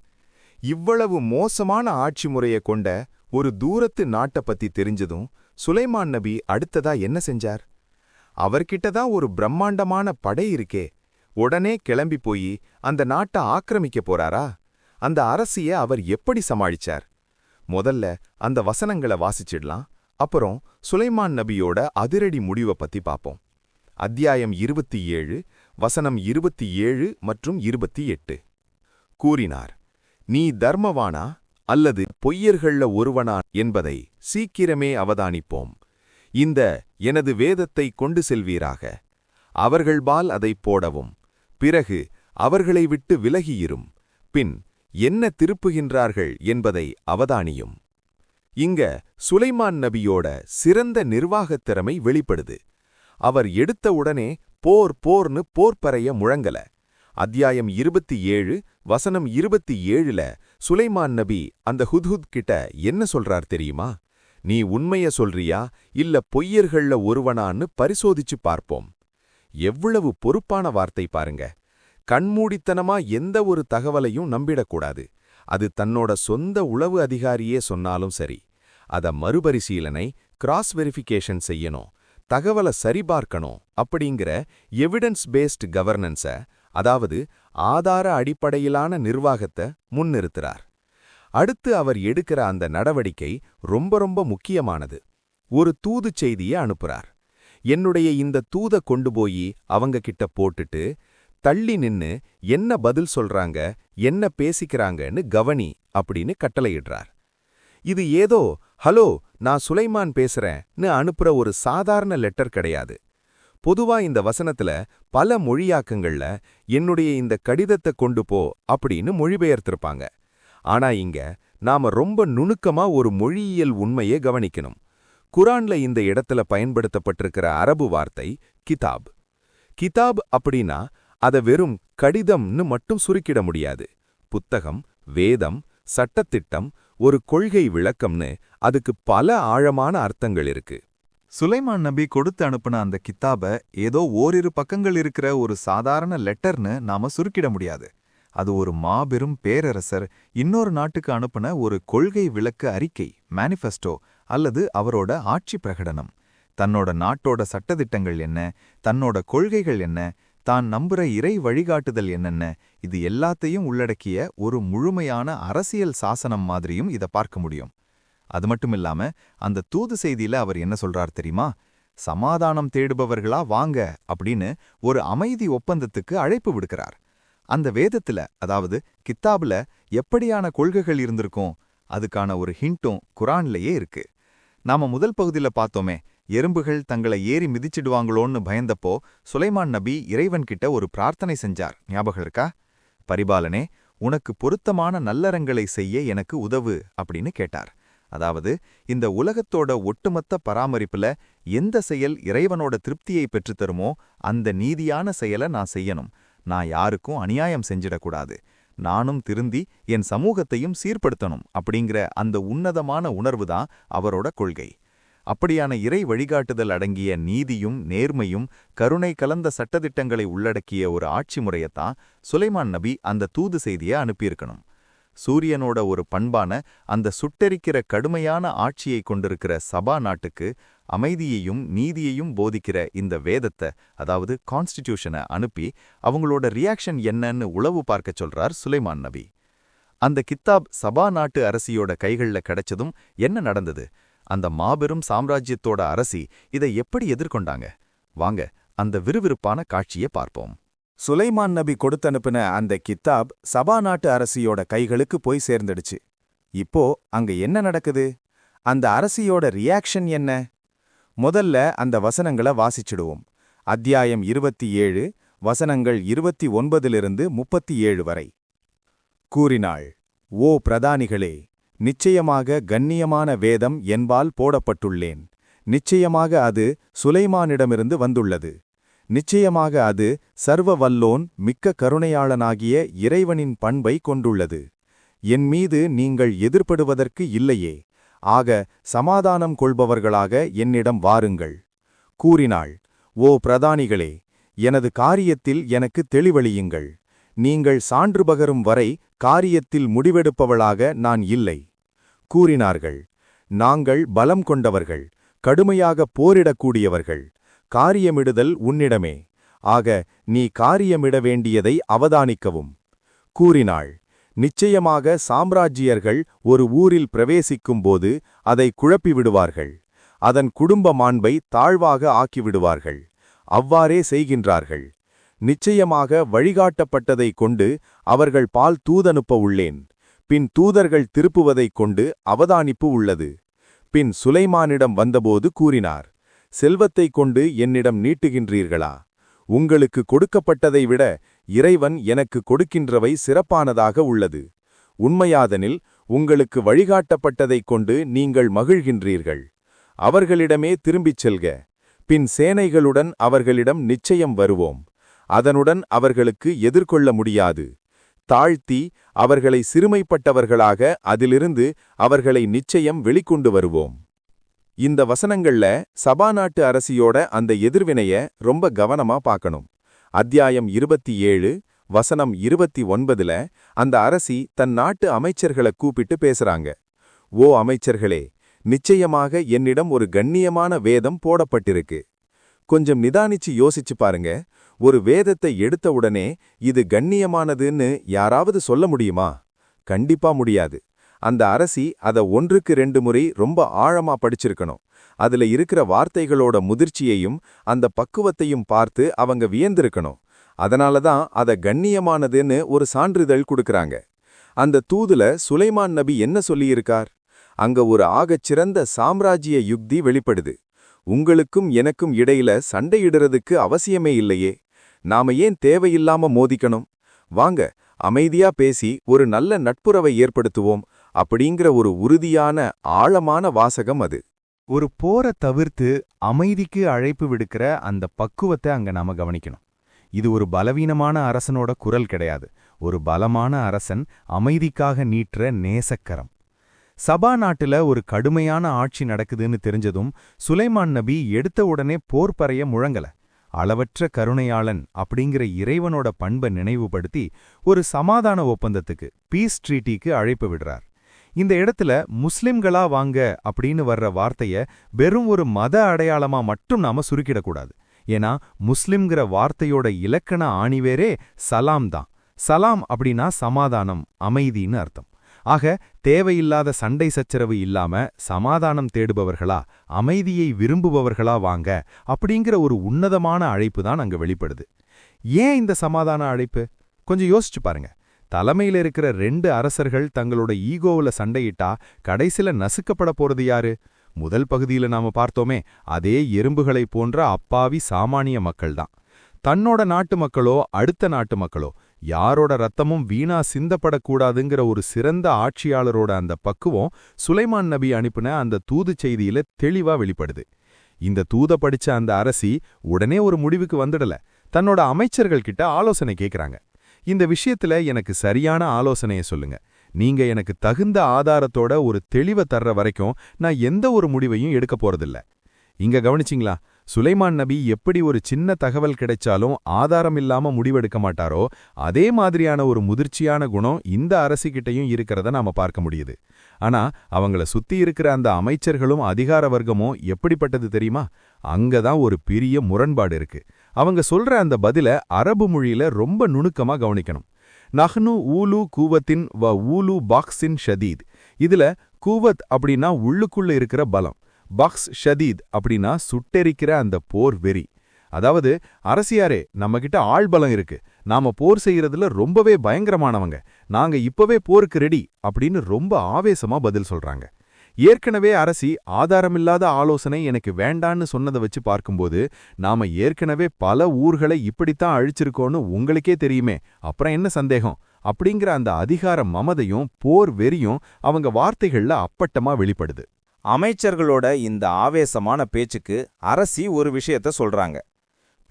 இவ்வளவு மோசமான ஆட்சி முறைய கொண்ட ஒரு தூரத்து நாட்டை பத்தி தெரிஞ்சதும் சுலைமான் நபி அடுத்ததா என்ன செஞ்சார்? அவர்கிட்ட தான் ஒரு பிரம்மாண்டமான படை இருக்கே, உடனே கிளம்பி போய் அந்த நாட்டை ஆக்கிரமிக்க போறாரா? அந்த அரசிய அவர் எப்படி சமாளிச்சார்? முதல்ல அந்த வசனங்களை வாசிச்சிடலாம். அப்புறம் சுலைமான் நபியோட அதிரடி முடிவை பத்தி பாப்போம். அத்தியாயம் 27 வசனம் 27 மற்றும் 28. கூறினார், நீ தர்மவானா அல்லது பொய்யர்கள்ல ஒருவனா என்பதை சீக்கிரமே அவதானிப்போம். இந்த எனது வேதத்தை கொண்டு செல்வீராக. அவர்கள்பால் அதை போடவும் பிறகு அவர்களை விட்டு விலகியிரும். பின் என்ன திருப்புகின்றார்கள் என்பதை அவதானியும். இங்க சுலைமான் நபியோட சிறந்த நிர்வாகத் திறமை வெளிப்படுது. அவர் எடுத்த உடனே போர் போர்னு போர்ப்பறைய முழங்கல. அத்தியாயம் 27 வசனம் 27ல சுலைமான் நபி அந்த ஹுத்ஹுத் கிட்ட என்ன சொல்றார் தெரியுமா? நீ உண்மைய சொல்றியா இல்ல பொய்யர்கள்ல ஒருவனான்னு பரிசோதிச்சு பார்ப்போம். எவ்வளவு பொறுப்பான வார்த்தை பாருங்க. கண்மூடித்தனமா எந்த ஒரு தகவலையும் நம்பிடக்கூடாது. அது தன்னோட சொந்த உளவு அதிகாரியே சொன்னாலும் சரி. அத மறுபரிசீலனை கிராஸ் வெரிஃபிகேஷன் செய்யணும், தகவலை சரிபார்க்கணும். அப்படிங்கிற எவிடன்ஸ் பேஸ்ட் கவர்னன்ஸ, அதாவது ஆதார அடிப்படையிலான நிர்வாகத்தை முன்னிறுத்துறார். அடுத்து அவர் எடுக்கிற அந்த நடவடிக்கை ரொம்ப ரொம்ப முக்கியமானது. ஒரு தூது செய்தியை அனுப்புறார். என்னுடைய இந்த தூத கொண்டு போய் அவங்க கிட்ட போட்டுட்டு தள்ளி நின்னு என்ன பதில் சொல்றாங்க, என்ன பேசிக்கிறாங்கன்னு கவனி அப்படின்னு கட்டளையிடுறார். இது ஏதோ ஹலோ நான் சுலைமான் பேசுறேன்னு அனுப்புற ஒரு சாதாரண லெட்டர் கிடையாது. பொதுவா இந்த வசனத்துல பல மொழியாக்கங்கள்ல என்னுடைய இந்த கடிதத்தை கொண்டு போ அப்படின்னு மொழிபெயர்த்திருப்பாங்க. ஆனா இங்க நாம ரொம்ப நுணுக்கமா ஒரு மொழியியல் உண்மையை கவனிக்கணும். குரான்ல இந்த இடத்துல பயன்படுத்தப்பட்டிருக்கிற அரபு வார்த்தை கிதாப். கிதாப் அப்படின்னா அத வெறும் கடிதம்னு மட்டும் சுருக்கிட முடியாது. புத்தகம், வேதம், சட்டத்திட்டம், ஒரு கொள்கை விளக்கம்னு அதுக்கு பல ஆழமான அர்த்தங்கள் இருக்கு. சுலைமான் நபி கொடுத்து அனுப்புன அந்த கித்தாப ஏதோ ஓரிரு பக்கங்கள் இருக்கிற ஒரு சாதாரண லெட்டர்னு நாம சுருக்கிட முடியாது. அது ஒரு மாபெரும் பேரரசர் இன்னொரு நாட்டுக்கு அனுப்புன ஒரு கொள்கை விளக்க அறிக்கை, மேனிஃபெஸ்டோ அல்லது அவரோட ஆட்சி பிரகடனம். தன்னோட நாட்டோட சட்டதிட்டங்கள் என்ன, தன்னோட கொள்கைகள் என்ன, தான் நம்புற இறை வழிகாட்டுதல் என்னென்ன, இது எல்லாத்தையும் உள்ளடக்கிய ஒரு முழுமையான அரசியல் சாசனம் மாதிரியும் இத பார்க்க முடியும். அது மட்டுமில்லாம அந்த தூது செய்தியில அவர் என்ன சொல்றார் தெரியுமா? சமாதானம் தேடுபவர்களா வாங்க அப்படின்னு ஒரு அமைதி ஒப்பந்தத்துக்கு அழைப்பு விடுக்கிறார். அந்த வேதத்துல, அதாவது கித்தாபுல எப்படியான கொள்கைகள் இருந்திருக்கும் அதுக்கான ஒரு ஹிண்ட்டும் குரான்லயே இருக்கு. நாம முதல் பகுதியில பார்த்தோமே, எறும்புகள் தங்களை ஏறி மிதிச்சிடுவாங்களோன்னு பயந்தப்போ சுலைமான் நபி இறைவன்கிட்ட ஒரு பிரார்த்தனை செஞ்சார். ஞாபகம் இருக்கா? பரிபாலனே, உனக்கு பொருத்தமான நல்லறங்களை செய்ய எனக்கு உதவு அப்படின்னு கேட்டார். அதாவது இந்த உலகத்தோட ஒட்டுமொத்த பராமரிப்புல எந்த செயல் இறைவனோட திருப்தியை பெற்றுத்தருமோ அந்த நீதியான செயலை நான் செய்யணும். நான் யாருக்கும் அநியாயம் செஞ்சிடக்கூடாது. நானும் திருந்தி என் சமூகத்தையும் சீர்படுத்தணும் அப்படிங்கிற அந்த உன்னதமான உணர்வுதான் அவரோட கொள்கை. அப்படியான இறை வழிகாட்டுதல் அடங்கிய நீதியும் நேர்மையும் கருணை கலந்த சட்டதிட்டங்களை உள்ளடக்கிய ஒரு ஆட்சி முறையத்தான் சுலைமான் நபி அந்த தூது செய்தியை அனுப்பியிருக்கணும். சூரியனோட ஒரு பண்பான அந்த சுட்டெரிக்கிற கடுமையான ஆட்சியை கொண்டிருக்கிற சபா நாட்டுக்கு அமைதியையும் நீதியையும் போதிக்கிற இந்த வேதத்தை, அதாவது கான்ஸ்டிடியூஷனை அனுப்பி அவங்களோட ரியாக்ஷன் என்னன்னு உளவு பார்க்க சொல்றார் சுலைமான் நபி. அந்த கித்தாப் சபா நாட்டு அரசியோட கைகள்ல கிடைச்சதும் என்ன நடந்தது? அந்த மாபெரும் சாம்ராஜ்யத்தோட அரசி இதை எப்படி எதிர்கொண்டாங்க? வாங்க அந்த விறுவிறுப்பான காட்சியை பார்ப்போம். சுலைமான் நபி கொடுத்தனுப்பின அந்த கித்தாப் சபா நாட்டு அரசியோட கைகளுக்கு போய் சேர்ந்துடுச்சு. இப்போ அங்க என்ன நடக்குது? அந்த அரசியோட ரியாக்ஷன் என்ன? முதல்ல அந்த வசனங்களை வாசிச்சிடுவோம். அத்தியாயம் 27 வசனங்கள் 29லிருந்து 37 வரை. கூறினாள், ஓ பிரதானிகளே, நிச்சயமாக கண்ணியமான வேதம் என்பால் போடப்பட்டுள்ளேன். நிச்சயமாக அது சுலைமானிடமிருந்து வந்துள்ளது. நிச்சயமாக அது சர்வ வல்லோன் மிக்க கருணையாளனாகிய இறைவனின் பண்பை கொண்டுள்ளது. என் மீது நீங்கள் எதிர்ப்படுவதற்கு இல்லையே. ஆக சமாதானம் கொள்பவர்களாக என்னிடம் வாருங்கள். கூறினாள், ஓ பிரதானிகளே, எனது காரியத்தில் எனக்கு தெளிவளியுங்கள். நீங்கள் சான்று பகரும் வரை காரியத்தில் முடிவெடுப்பவளாக நான் இல்லை. கூறினார்கள், நாங்கள் பலம் கொண்டவர்கள், கடுமையாக போரிடக்கூடியவர்கள். காரியமிடுதல் உன்னிடமே. ஆக நீ காரியமிட வேண்டியதை அவதானிக்கவும். கூறினாள், நிச்சயமாக சாம்ராஜ்யர்கள் ஒரு ஊரில் பிரவேசிக்கும்போது அதை குழப்பிவிடுவார்கள். அதன் குடும்ப மாண்பை தாழ்வாக ஆக்கிவிடுவார்கள். அவ்வாறே செய்கின்றார்கள். நிச்சயமாக வழிகாட்டப்பட்டதைக் கொண்டு அவர்கள் பால் தூதனுப்ப உள்ளேன். பின் தூதர்கள் திருப்புவதைக் கொண்டு அவதானிப்பு உள்ளது. பின் சுலைமானிடம் வந்தபோது கூறினார், செல்வத்தைக் கொண்டு என்னிடம் நீட்டுகின்றீர்களா? உங்களுக்கு கொடுக்கப்பட்டதை விட இறைவன் எனக்கு கொடுக்கின்றவை சிறப்பானதாக உள்ளது. உண்மையாதனில் உங்களுக்கு வழிகாட்டப்பட்டதைக் கொண்டு நீங்கள் மகிழ்கின்றீர்கள். அவர்களிடமே திரும்பிச் செல்க. பின் சேனைகளுடன் அவர்களிடம் நிச்சயம் வருவோம். அதனுடன் அவர்களுக்கு எதிர்கொள்ள முடியாது. தாழ்த்தி அவர்களை சிறுமைப்பட்டவர்களாக அதிலிருந்து அவர்களை நிச்சயம் வெளிக்கொண்டு வருவோம். இந்த வசனங்கள்ல சபாநாட்டு அரசியோட அந்த எதிர்வினைய ரொம்ப கவனமா பார்க்கணும். அத்தியாயம் 27 வசனம் 29ல அந்த அரசி தன் நாட்டு அமைச்சர்களை கூப்பிட்டு பேசுறாங்க. ஓ அமைச்சர்களே, நிச்சயமாக என்னிடம் ஒரு கண்ணியமான வேதம் போடப்பட்டிருக்கு. கொஞ்சம் நிதானிச்சு யோசிச்சு பாருங்க. ஒரு வேதத்தை எடுத்த உடனே இது கண்ணியமானதுன்னு யாராவது சொல்ல முடியுமா? கண்டிப்பா முடியாது. அந்த அரசி அத 1க்கு 2 முறை ரொம்ப ஆழமா படிச்சிருக்கணும். அதுல இருக்கிற வார்த்தைகளோட முதிர்ச்சியையும் அந்த பக்குவத்தையும் பார்த்து அவங்க வியந்திருக்கணும். அதனாலதான் அத கண்ணியமானதுன்னு ஒரு சான்றிதழ் கொடுக்கறாங்க. அந்த தூதுல சுலைமான் நபி என்ன சொல்லியிருக்கார்? அங்க ஒரு ஆகச்சிறந்த சாம்ராஜ்ய யுக்தி வெளிப்படுது. உங்களுக்கும் எனக்கும் இடையில சண்டையிடுறதுக்கு அவசியமே இல்லையே. நாம ஏன் தேவையில்லாம மோதிக்கணும்? வாங்க, அமைதியா பேசி ஒரு நல்ல நட்புறவை ஏற்படுத்துவோம். அப்படிங்கிற ஒரு உறுதியான ஆழமான வாசகம் அது. ஒரு போரை தவிர்த்து அமைதிக்கு அழைப்பு விடுக்கிற அந்த பக்குவத்தை அங்க நாம கவனிக்கணும். இது ஒரு பலவீனமான அரசனோட குரல் கிடையாது. ஒரு பலமான அரசன் அமைதிக்காக நீட்டுற நேசக்கரம். சபா நாட்டுல ஒரு கடுமையான ஆட்சி நடக்குதுன்னு தெரிஞ்சதும் சுலைமான் நபி எடுத்த உடனே போர் பறைய முழங்கல. அளவற்ற கருணையாளன் அப்படிங்கிற இறைவனோட பண்பை நினைவுபடுத்தி ஒரு சமாதான ஒப்பந்தத்துக்கு, பீஸ் ட்ரீட்டிக்கு அழைப்பு விடுறார். இந்த இடத்துல முஸ்லிம்களா வாங்க அப்படின்னு வர்ற வார்த்தைய வெறும் ஒரு மத அடையாளமா மட்டும் நாம சுருக்கிடக்கூடாது. ஏன்னா முஸ்லிம்ங்கிற வார்த்தையோட இலக்கண ஆணிவேரே சலாம் தான். சலாம் அப்படின்னா சமாதானம், அமைதின்னு அர்த்தம். ஆக தேவையில்லாத சண்டை சச்சரவு இல்லாம சமாதானம் தேடுபவர்களா, அமைதியை விரும்புபவர்களா வாங்க அப்படிங்கிற ஒரு உன்னதமான அழைப்பு தான் அங்க வெளிப்படுது. ஏன் இந்த சமாதான அழைப்பு? கொஞ்சம் யோசிச்சு பாருங்க. தலைமையில இருக்கிற 2 அரசர்கள் தங்களோட ஈகோவுல சண்டையிட்டா கடைசில நசுக்கப்பட போறது யாரு? முதல் பகுதியில நாம பார்த்தோமே, அதே எறும்புகளை போன்ற அப்பாவி சாமானிய மக்கள்தான். தன்னோட நாட்டு மக்களோ அடுத்த நாட்டு மக்களோ யாரோட ரத்தமும் வீணா சிந்தப்படக்கூடாதுங்கிற ஒரு சிறந்த ஆட்சியாளரோட அந்த பக்குவம் சுலைமான் நபி அனுப்பின அந்த தூது செய்தியில தெளிவா வெளிப்படுது. இந்த தூத படிச்ச அந்த அரசி உடனே ஒரு முடிவுக்கு வந்துடல. தன்னோட அமைச்சர்கள் கிட்ட ஆலோசனை கேட்கறாங்க. இந்த விஷயத்துல எனக்கு சரியான ஆலோசனையை சொல்லுங்க. நீங்க எனக்கு தகுந்த ஆதாரத்தோட ஒரு தெளிவை தர்ற வரைக்கும் நான் எந்த ஒரு முடிவையும் எடுக்க போறதில்ல. இங்க கவனிச்சிங்களா? சுலைமான் நபி எப்படி ஒரு சின்ன தகவல் கிடைச்சாலும் ஆதாரம் இல்லாம முடிவெடுக்க மாட்டாரோ, அதே மாதிரியான ஒரு முதிர்ச்சியான குணம் இந்த அரசிகிட்டையும் இருக்கிறத நாம பார்க்க முடியுது. ஆனா அவங்கள சுத்தி இருக்கிற அந்த அமைச்சர்களும் அதிகார வர்க்கமும் எப்படிப்பட்டது தெரியுமா? அங்கதான் ஒரு பெரிய முரண்பாடு இருக்கு. அவங்க சொல்ற அந்த பதில அரபு மொழியில ரொம்ப நுணுக்கமா கவனிக்கணும். நஹ்னு ஊலு கூவத்தின் வ ஊலு பாக்ஸின் ஷதீத். இதுல கூவத் அப்படின்னா உள்ளுக்குள்ள இருக்கிற பலம், பக்ஸ் ஷதீத் அப்படின்னா சுட்டெரிக்கிற அந்த போர் வெறி. அதாவது, அரசியாரே, நம்மகிட்ட ஆள்பலம் இருக்கு, நாம போர் செய்யறதுல ரொம்பவே பயங்கரமானவங்க, நாங்க இப்பவே போருக்கு ரெடி அப்படின்னு ரொம்ப ஆவேசமா பதில் சொல்றாங்க. ஏற்கனவே அரசி ஆதாரமில்லாத ஆலோசனை எனக்கு வேண்டான்னு சொன்னதை வச்சு பார்க்கும்போது நாம ஏற்கனவே பல ஊர்களை இப்படித்தான் அழிச்சிருக்கோன்னு உங்களுக்கே தெரியுமே, அப்புறம் என்ன சந்தேகம்? அப்படிங்கிற அந்த அதிகார மமதையும் போர் வெறியும் அவங்க வார்த்தைகள்ல அப்பட்டமா வெளிப்படுது. அமைச்சர்களோட இந்த ஆவேசமான பேச்சுக்கு அரசி ஒரு விஷயத்த சொல்றாங்க.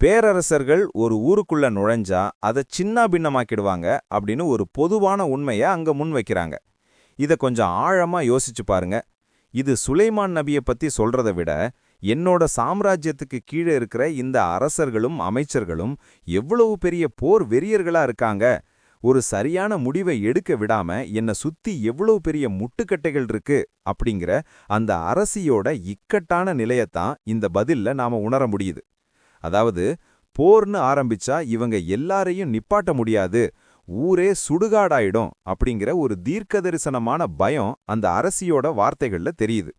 பேரரசர்கள் ஒரு ஊருக்குள்ள நுழைஞ்சா அதை சின்ன பின்னமாக்கிடுவாங்க அப்படின்னு ஒரு பொதுவான உண்மையை அங்க முன்வைக்கிறாங்க. இத கொஞ்சம் ஆழமா யோசிச்சு பாருங்க. இது சுலைமான் நபியை பத்தி சொல்றதை விட என்னோட சாம்ராஜ்யத்துக்கு கீழே இருக்கிற இந்த அரசர்களும் அமைச்சர்களும் எவ்வளவு பெரிய போர் வெறியர்களா இருக்காங்க, ஒரு சரியான முடிவை எடுக்க விடாம என்ன சுத்தி எவ்வளவு பெரிய முட்டுக்கட்டைகள் இருக்கு அப்படிங்கிற அந்த அரசியோட இக்கட்டான நிலையத்தான் இந்த பதில்ல நாம உணர முடியுது. அதாவது, போர்னு ஆரம்பிச்சா இவங்க எல்லாரையும் நிப்பாட்ட முடியாது, ஊரே சுடுகாடாயிடும் அப்படிங்கிற ஒரு தீர்க்கதரிசனமான பயம் அந்த அரசியோட வார்த்தைகள்ல தெரியுது.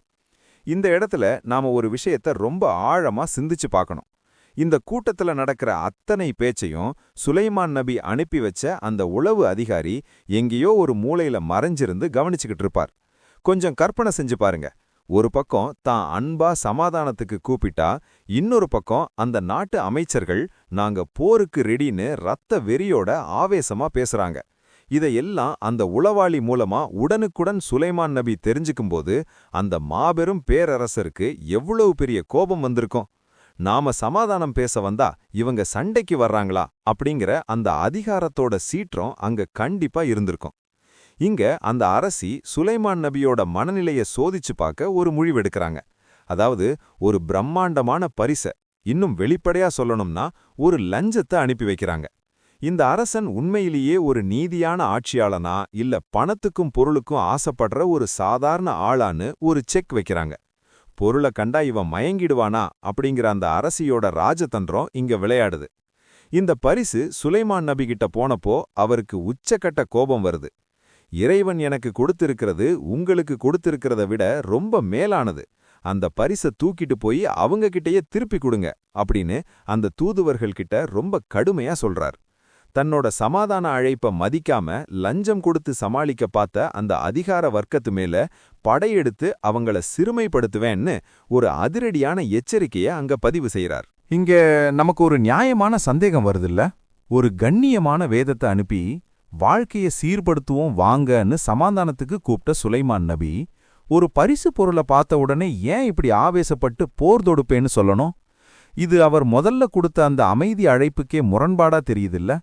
இந்த இடத்துல நாம ஒரு விஷயத்த ரொம்ப ஆழமா சிந்திச்சு பார்க்கணும். இந்த கூட்டத்துல நடக்கிற அத்தனை பேச்சையும் சுலைமான் நபி அனுப்பி வச்ச அந்த உளவு அதிகாரி எங்கேயோ ஒரு மூலையில மறைஞ்சிருந்து கவனிச்சுக்கிட்டு இருப்பார். கொஞ்சம் கற்பனை செஞ்சு பாருங்க. ஒரு பக்கம் தான் அன்பா சமாதானத்துக்கு கூப்பிட்டா, இன்னொரு பக்கம் அந்த நாட்டு அமைச்சர்கள் நாங்க போருக்கு ரெடின்னு ரத்த வெறியோட ஆவேசமா பேசுறாங்க. இதையெல்லாம் அந்த உளவாளி மூலமா உடனுக்குடன் சுலைமான் நபி தெரிஞ்சுக்கும்போது அந்த மாபெரும் பேரரசருக்கு எவ்வளவு பெரிய கோபம் வந்திருக்கும். நாம சமாதானம் பேச வந்தா இவங்க சண்டைக்கு வர்றாங்களா அப்படிங்கிற அந்த அதிகாரத்தோட சீற்றம் அங்க கண்டிப்பா இருந்திருக்கும். இங்க அந்த அரசி சுலைமான் நபியோட மனநிலைய சோதிச்சு பார்க்க ஒரு முடிவெடுக்கிறாங்க. அதாவது ஒரு பிரம்மாண்டமான பரிச, இன்னும் வெளிப்படையா சொல்லணும்னா ஒரு லஞ்சத்தை அனுப்பி வைக்கிறாங்க. இந்த அரசன் உண்மையிலேயே ஒரு நீதியான ஆட்சியாளனா இல்ல பணத்துக்கும் பொருளுக்கும் ஆசைப்படுற ஒரு சாதாரண ஆளான்னு ஒரு செக் வைக்கிறாங்க. பொருளை கண்டா இவன் மயங்கிடுவானா அப்படிங்கிற அந்த அரசியோட ராஜதந்திரம் இங்க விளையாடுது. இந்த பரிசு சுலைமான் நபி கிட்ட போனப்போ அவருக்கு உச்சக்கட்ட கோபம் வருது. இறைவன் எனக்கு கொடுத்திருக்கிறது உங்களுக்கு கொடுத்திருக்கிறத விட ரொம்ப மேலானது. அந்த பரிசை தூக்கிட்டு போய் அவங்க கிட்டயே திருப்பி கொடுங்க அப்படின்னு அந்த தூதுவர்கள் கிட்ட ரொம்ப கடுமையா சொல்றார். தன்னோட சமாதான அழைப்ப மதிக்காம லஞ்சம் கொடுத்து சமாளிக்க பார்த்த அந்த அதிகார வர்க்கத்து மேல படையெடுத்து அவங்கள சிறுமைப்படுத்துவேன்னு ஒரு அதிரடியான எச்சரிக்கைய அங்க பதிவு செய்யறார். இங்க நமக்கு ஒரு நியாயமான சந்தேகம் வருதுல்ல? ஒரு கண்ணியமான வேதத்தை அனுப்பி வாழ்க்கைய சீர்படுத்துவோம் வாங்கன்னு சமாதானத்துக்கு கூப்பிட்ட சுலைமான் நபி ஒரு பரிசு பொருளை பார்த்த உடனே ஏன் இப்படி ஆவேசப்பட்டு போர் தொடுப்பேன்னு சொல்லணும்? இது அவர் முதல்ல கொடுத்த அந்த அமைதி அழைப்புக்கே முரண்பாடா தெரியுதில்ல?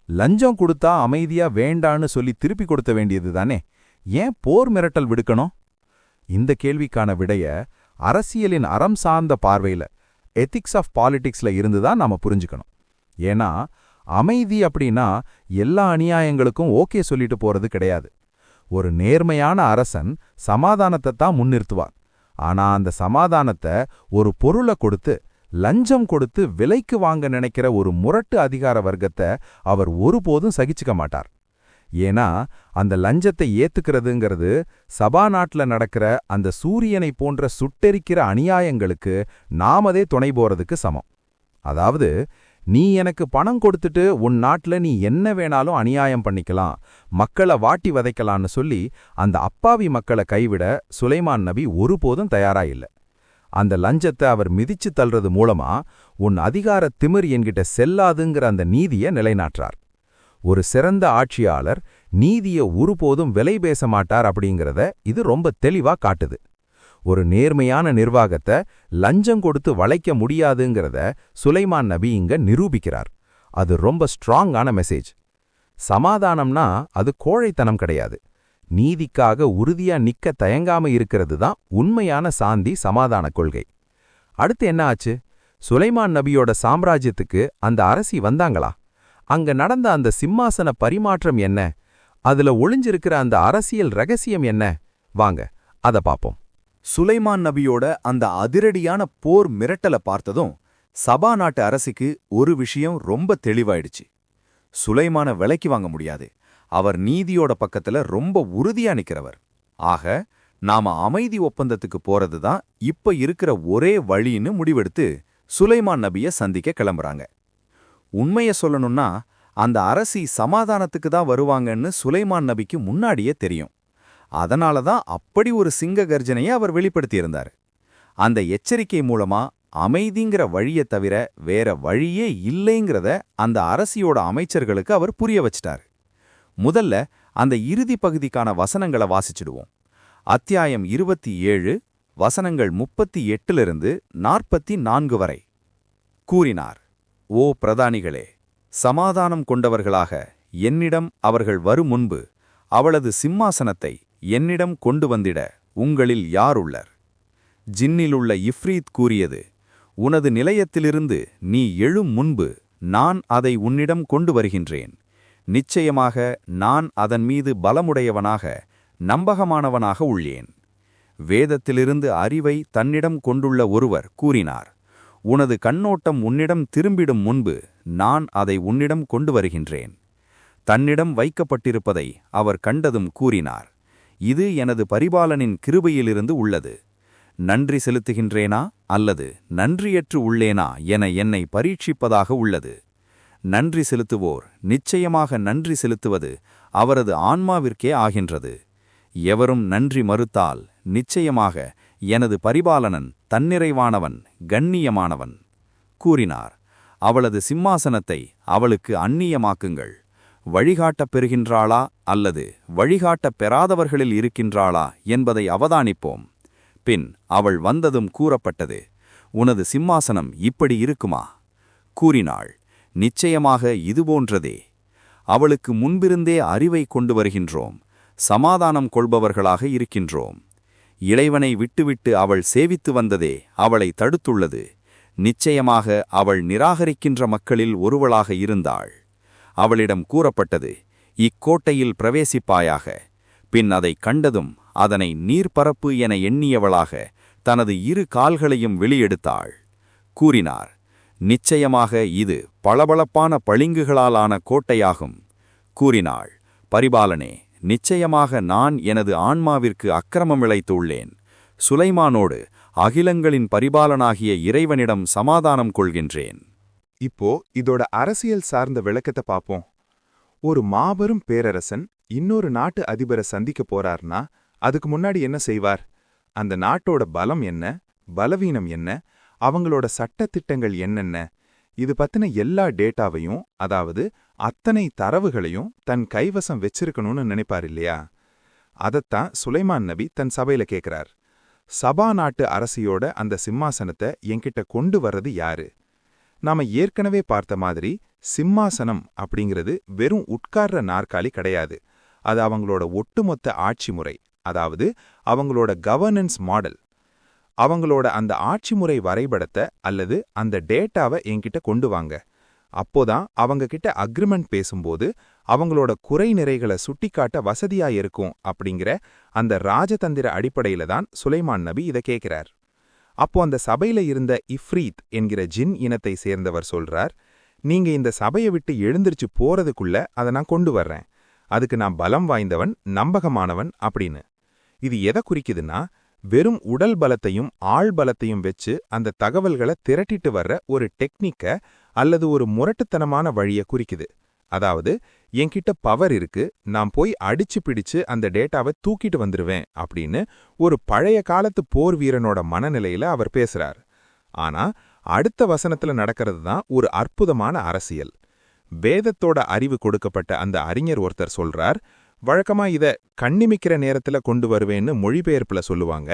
லஞ்சம் கொடுத்தா அமைதியா வேண்டான்னு சொல்லி திருப்பி கொடுத்த வேண்டியது தானே, ஏன் போர் மிரட்டல் விடுக்கணும்? இந்த கேள்விக்கான விடைய அரசியலின் அறம் சார்ந்த பார்வையில, எத்திக்ஸ் ஆஃப் பாலிடிக்ஸ்ல இருந்துதான் நாம புரிஞ்சுக்கணும். ஏன்னா அமைதி அப்படின்னா எல்லா அநியாயங்களுக்கும் ஓகே சொல்லிட்டு போறது கிடையாது. ஒரு நேர்மையான அரசன் சமாதானத்தை தான் முன்னிறுத்துவார். ஆனா அந்த சமாதானத்தை ஒரு பொருளை கொடுத்து லஞ்சம் கொடுத்து விலைக்கு வாங்க நினைக்கிற ஒரு முரட்டு அதிகார வர்க்கத்தை அவர் ஒருபோதும் சகிச்சுக்க மாட்டார். ஏன்னா அந்த லஞ்சத்தை ஏத்துக்கிறதுங்கிறது சபாநாட்டுல நடக்கிற அந்த சூரியனை போன்ற சுட்டெரிக்கிற அநியாயங்களுக்கு நாமதே துணை போறதுக்கு சமம். அதாவது, நீ எனக்கு பணம் கொடுத்துட்டு உன் நாட்டுல நீ என்ன வேணாலும் அநியாயம் பண்ணிக்கலாம், மக்களை வாட்டி வதைக்கலான்னு சொல்லி அந்த அப்பாவி மக்களை கைவிட சுலைமான் நபி ஒருபோதும் தயாராயில்லை. அந்த லஞ்சத்தை அவர் மிதிச்சு தள்ளுறது மூலமா உன் அதிகார திமிர் என்கிட்ட செல்லாதுங்கிற அந்த நீதியை நிலைநாட்டுறார். ஒரு சிறந்த ஆட்சியாளர் நீதியை ஒருபோதும் விலை பேச மாட்டார் அப்படிங்கிறத இது ரொம்ப தெளிவா காட்டுது. ஒரு நேர்மையான நிர்வாகத்தை லஞ்சம் கொடுத்து வளைக்க முடியாதுங்கிறத சுலைமான் நபி இங்க நிரூபிக்கிறார். அது ரொம்ப ஸ்ட்ராங்கான மெசேஜ். சமாதானம்னா அது கோழைத்தனம் கிடையாது. நீதிக்காக உறுதியா நிக்க தயங்காம இருக்கிறது தான் உண்மையான சாந்தி சமாதான கொள்கை. அடுத்து என்ன ஆச்சு? சுலைமான் நபியோட சாம்ராஜ்யத்துக்கு அந்த அரசி வந்தாங்களா? அங்க நடந்த அந்த சிம்மாசன பரிமாற்றம் என்ன? அதுல ஒளிஞ்சிருக்கிற அந்த அரசியல் ரகசியம் என்ன? வாங்க அத பாப்போம். சுலைமான் நபியோட அந்த அதிரடியான போர் மிரட்டலை பார்த்ததும் சபா நாட்டு அரசிக்கு ஒரு விஷயம் ரொம்ப தெளிவாயிடுச்சு. சுலைமான விலைக்கு வாங்க முடியாது. அவர் நீதியோட பக்கத்துல ரொம்ப உறுதியா நிக்கிறவர். ஆக நாம அமைதி ஒப்பந்தத்துக்கு போறது தான் இப்ப இருக்கிற ஒரே வழின்னு முடிவெடுத்து சுலைமான் நபிய சந்திக்க கிளம்புறாங்க. உண்மைய சொல்லணும்னா அந்த அரசி சமாதானத்துக்கு தான் வருவாங்கன்னு சுலைமான் நபிக்கு முன்னாடியே தெரியும். அதனால தான் அப்படி ஒரு சிங்க கர்ஜனையை அவர் வெளிப்படுத்தியிருந்தார். அந்த எச்சரிக்கை மூலமா அமைதிங்கிற வழியை தவிர வேற வழியே இல்லைங்கிறத அந்த அரசியோட அமைச்சர்களுக்கு அவர் புரிய வச்சிட்டார். முதல்ல அந்த இறுதி பகுதிக்கான வசனங்களை வாசிச்சிடுவோம். அத்தியாயம் 27 வசனங்கள் 38 44 வரை. கூறினார், ஓ பிரதானிகளே, சமாதானம் கொண்டவர்களாக என்னிடம் அவர்கள் வரும் முன்பு அவளது சிம்மாசனத்தை என்னிடம் கொண்டு வந்திட உங்களில் யாருள்ளர்? ஜின்னிலுள்ள இஃப்ரீத் கூறியது, உனது நிலையத்திலிருந்து நீ எழும் முன்பு நான் அதை உன்னிடம் கொண்டு வருகின்றேன். நிச்சயமாக நான் அதன் மீது பலமுடையவனாக நம்பகமானவனாக உள்ளேன். வேதத்திலிருந்து அறிவை தன்னிடம் கொண்டுள்ள ஒருவர் கூறினார், உனது கண்ணோட்டம் உன்னிடம் திரும்பிடும் முன்பு நான் அதை உன்னிடம் கொண்டு வருகின்றேன். தன்னிடம் வைக்கப்பட்டிருப்பதை அவர் கண்டதும் கூறினார், இது எனது பரிபாலனின் கிருபையிலிருந்து உள்ளது. நன்றி செலுத்துகின்றேனா அல்லது நன்றியற்று உள்ளேனா என என்னை பரீட்சிப்பதாக உள்ளது. நன்றி செலுத்துவோர் நிச்சயமாக நன்றி செலுத்துவது அவரது ஆன்மாவிற்கே ஆகின்றது. எவரும் நன்றி மறுத்தால் நிச்சயமாக எனது பரிபாலனன் தன்னிறைவானவன், கண்ணியமானவன் கூறினார். அவளது சிம்மாசனத்தை அவளுக்கு அந்நியமாக்குங்கள். வழிகாட்டப் பெறுகின்றாளா அல்லது வழிகாட்டப் பெறாதவர்களில் இருக்கின்றாளா என்பதை அவதானிப்போம். பின் அவள் வந்ததும் கூறப்பட்டது, உனது சிம்மாசனம் இப்படி இருக்குமா? கூறினாள், நிச்சயமாக இதுபோன்றதே. அவளுக்கு முன்பிருந்தே அறிவை கொண்டு வருகின்றோம், சமாதானம் கொள்பவர்களாக இருக்கின்றோம். இளைவனை விட்டுவிட்டு அவள் சேவித்து வந்ததே அவளை தடுத்துள்ளது. நிச்சயமாக அவள் நிராகரிக்கின்ற மக்களில் ஒருவளாக இருந்தாள். அவளிடம் கூறப்பட்டது, இக்கோட்டையில் பிரவேசிப்பாயாக. பின் அதைக் கண்டதும் அதனை நீர்ப்பரப்பு என எண்ணியவளாக தனது இரு கால்களையும் வெளியெடுத்தாள். கூறினார், நிச்சயமாக இது பளபளப்பான பளிங்குகளாலான கோட்டையாகும். கூறினாள், பரிபாலனே, நிச்சயமாக நான் எனது ஆன்மாவிற்கு அக்கிரமம் இழைத்துள்ளேன். சுலைமானோடு அகிலங்களின் பரிபாலனாகிய இறைவனிடம் சமாதானம் கொள்கின்றேன். இப்போ இதோட அரசியல் சார்ந்த விளக்கத்தை பாப்போம். ஒரு மாபெரும் பேரரசன் இன்னொரு நாட்டு அதிபரை சந்திக்க போறார்னா அதுக்கு முன்னாடி என்ன செய்வார்? அந்த நாட்டோட பலம் என்ன, பலவீனம் என்ன, அவங்களோட சட்டத்திட்டங்கள் என்னென்ன, இது பத்தின எல்லா டேட்டாவையும், அதாவது அத்தனை தரவுகளையும் தன் கைவசம் வச்சிருக்கணும்னு நினைப்பார் இல்லையா? அதத்தான் சுலைமான் நபி தன் சபையில கேட்கிறார். சபா நாட்டு அரசியோட அந்த சிம்மாசனத்தை என்கிட்ட கொண்டு வர்றது யாரு? நாம ஏற்கனவே பார்த்த மாதிரி சிம்மாசனம் அப்படிங்கிறது வெறும் உட்கார்ற நாற்காலி கிடையாது. அது அவங்களோட ஒட்டுமொத்த ஆட்சி முறை, அதாவது அவங்களோட கவர்னன்ஸ் மாடல். அவங்களோட அந்த ஆட்சி முறை வரைபடத்தை அல்லது அந்த டேட்டாவை என்கிட்ட கொண்டு வாங்க. அப்போதான் அவங்க கிட்ட அக்ரிமெண்ட் பேசும்போது அவங்களோட குறை நிறைகளை சுட்டிக்காட்ட வசதியா இருக்கும் அப்படிங்கிற அந்த ராஜதந்திர அடிப்படையில தான் சுலைமான் நபி இதை கேட்கிறார். அப்போ அந்த சபையில இருந்த இஃப்ரீத் என்கிற ஜின் இனத்தை சேர்ந்தவர் சொல்றார், நீங்க இந்த சபையை விட்டு எழுந்திருச்சு போறதுக்குள்ள அதை நான் கொண்டு வர்றேன். அதுக்கு நான் பலம் வாய்ந்தவன், நம்பகமானவன் அப்படின்னு. இது எதை குறிக்குதுன்னா, வெறும் உடல் பலத்தையும் ஆள் பலத்தையும் வச்சு அந்த தகவல்களை திரட்டிட்டு வர்ற ஒரு டெக்னிக்க அல்லது ஒரு முரட்டுத்தனமான வழியை குறிக்குது. அதாவது, என்கிட்ட பவர் இருக்கு, நான் போய் அடிச்சு பிடிச்சு அந்த டேட்டாவை தூக்கிட்டு வந்துருவேன் அப்படின்னு ஒரு பழைய காலத்து போர் வீரனோட மனநிலையில அவர் பேசுறார். ஆனா அடுத்த வசனத்துல நடக்கிறது தான் ஒரு அற்புதமான அரசியல். வேதத்தோட அறிவு கொடுக்கப்பட்ட அந்த அறிஞர் ஒருத்தர் சொல்றார், வழக்கமா இத கண்ணிமிக்கிற நேரத்துல கொண்டு வருவேன்னு மொழிபெயர்ப்புல சொல்லுவாங்க.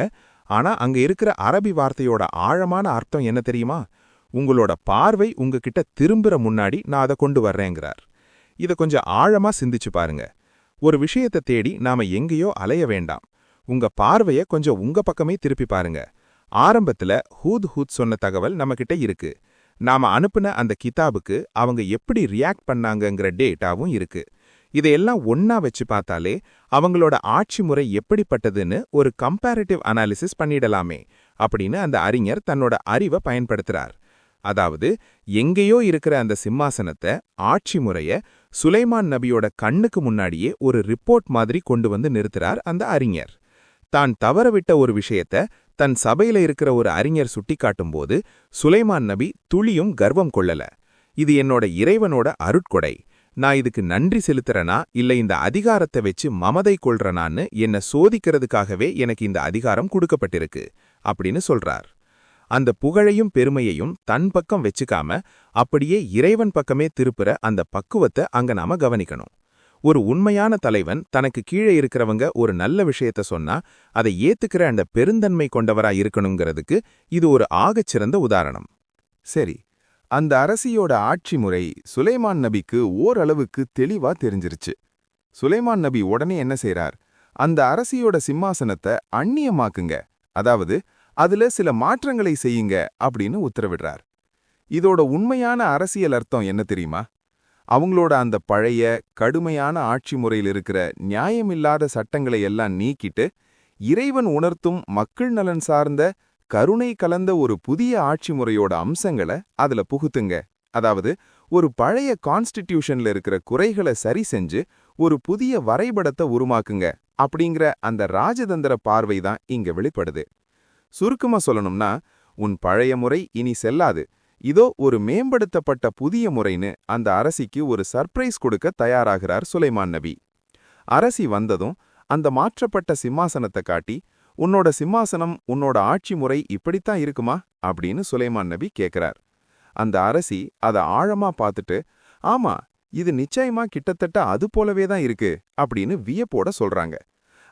ஆனா அங்க இருக்கிற அரபி வார்த்தையோட ஆழமான அர்த்தம் என்ன தெரியுமா? உங்களோட பார்வை உங்ககிட்ட திரும்புற முன்னாடி நான் அதை கொண்டு வர்றேங்கிறார். இதை கொஞ்சம் ஆழமா சிந்திச்சு பாருங்க. ஒரு விஷயத்தை தேடி நாம எங்கேயோ அலைய வேண்டாம். உங்க பார்வைய கொஞ்சம் உங்க பக்கமே திருப்பி பாருங்க. ஆரம்பத்துல ஹூத் சொன்ன தகவல் நம்மகிட்ட இருக்கு. நாம அனுப்புன அந்த கிதாபுக்கு அவங்க எப்படி ரியாக்ட் பண்ணாங்கங்கிற டேட்டாவும் இருக்கு. இதையெல்லாம் ஒன்னா வச்சு பார்த்தாலே அவங்களோட ஆட்சி முறை எப்படிப்பட்டதுன்னு ஒரு கம்பேரிட்டிவ் அனாலிசிஸ் பண்ணிடலாமே அப்படின்னு அந்த அறிஞர் தன்னோட அறிவை பயன்படுத்துறார். அதாவது, எங்கேயோ இருக்கிற அந்த சிம்மாசனத்தை, ஆட்சி முறைய சுலைமான் நபியோட கண்ணுக்கு முன்னாடியே ஒரு ரிப்போர்ட் மாதிரி கொண்டு வந்து நிறுத்துறார் அந்த அறிஞர். தான் தவறவிட்ட ஒரு விஷயத்த தன் சபையில இருக்கிற ஒரு அறிஞர் சுட்டிக்காட்டும்போது சுலைமான் நபி துளியும் கர்வம் கொள்ளல. இது என்னோட இறைவனோட அருட்கொடை, நான் இதுக்கு நன்றி செலுத்துறனா இல்ல இந்த அதிகாரத்தை வச்சு மமதை கொள்றனான்னு என்ன சோதிக்கிறதுக்காகவே எனக்கு இந்த அதிகாரம் கொடுக்கப்பட்டிருக்கு அப்படின்னு சொல்றார். அந்த புகழையும் பெருமையையும் தன் பக்கம் வச்சுக்காம அப்படியே இறைவன் பக்கமே திருப்புற அந்த பக்குவத்தை அங்க நாம கவனிக்கணும். ஒரு உண்மையான தலைவன் தனக்கு கீழே இருக்கிறவங்க ஒரு நல்ல விஷயத்த சொன்னா அதை ஏத்துக்கிற அந்த பெருந்தன்மை கொண்டவரா இருக்கணுங்கிறதுக்கு இது ஒரு ஆகச்சிறந்த உதாரணம். சரி, அந்த அரசியோட ஆட்சி முறை சுலைமான் நபிக்கு ஓரளவுக்கு தெளிவா தெரிஞ்சிருச்சு. சுலைமான் நபி உடனே என்ன செய்றார்? அந்த அரசியோட சிம்மாசனத்தை அந்நியமாக்குங்க, அதாவது அதுல சில மாற்றங்களை செய்யுங்க அப்படின்னு உத்தரவிடுறார். இதோட உண்மையான அரசியல் அர்த்தம் என்ன தெரியுமா? அவங்களோட அந்த பழைய கடுமையான ஆட்சி முறையில் இருக்கிற நியாயமில்லாத சட்டங்களை எல்லாம் நீக்கிட்டு இறைவன் உணர்த்தும் மக்கள் நலன் சார்ந்த கருணை கலந்த ஒரு புதிய ஆட்சி முறையோட அம்சங்களை அதுல புகுத்துங்க. அதாவது, ஒரு பழைய கான்ஸ்டிடியூஷன்ல இருக்கிற குறைகளை சரி செஞ்சு ஒரு புதிய வரைபடத்தை உருமாக்குங்க அப்படிங்கிற அந்த ராஜதந்திர பார்வை தான் இங்க வெளிப்படுது. சுருக்கமா சொல்லணும்னா, உன் பழைய முறை இனி செல்லாது, இதோ ஒரு மேம்படுத்தப்பட்ட புதிய முறைன்னு அந்த அரசிக்கு ஒரு சர்ப்ரைஸ் கொடுக்க தயாராகிறார் சுலைமான் நபி. அரசி வந்ததும் அந்த மாற்றப்பட்ட சிம்மாசனத்தை காட்டி, உன்னோட சிம்மாசனம் உன்னோட ஆட்சி முறை இப்படித்தான் இருக்குமா அப்படின்னு சுலைமான் நபி கேட்கிறார். அந்த அரசி அதை ஆழமா பார்த்துட்டு, ஆமா, இது நிச்சயமா கிட்டத்தட்ட அது போலவே தான் இருக்கு அப்படின்னு வியப்போட சொல்றாங்க.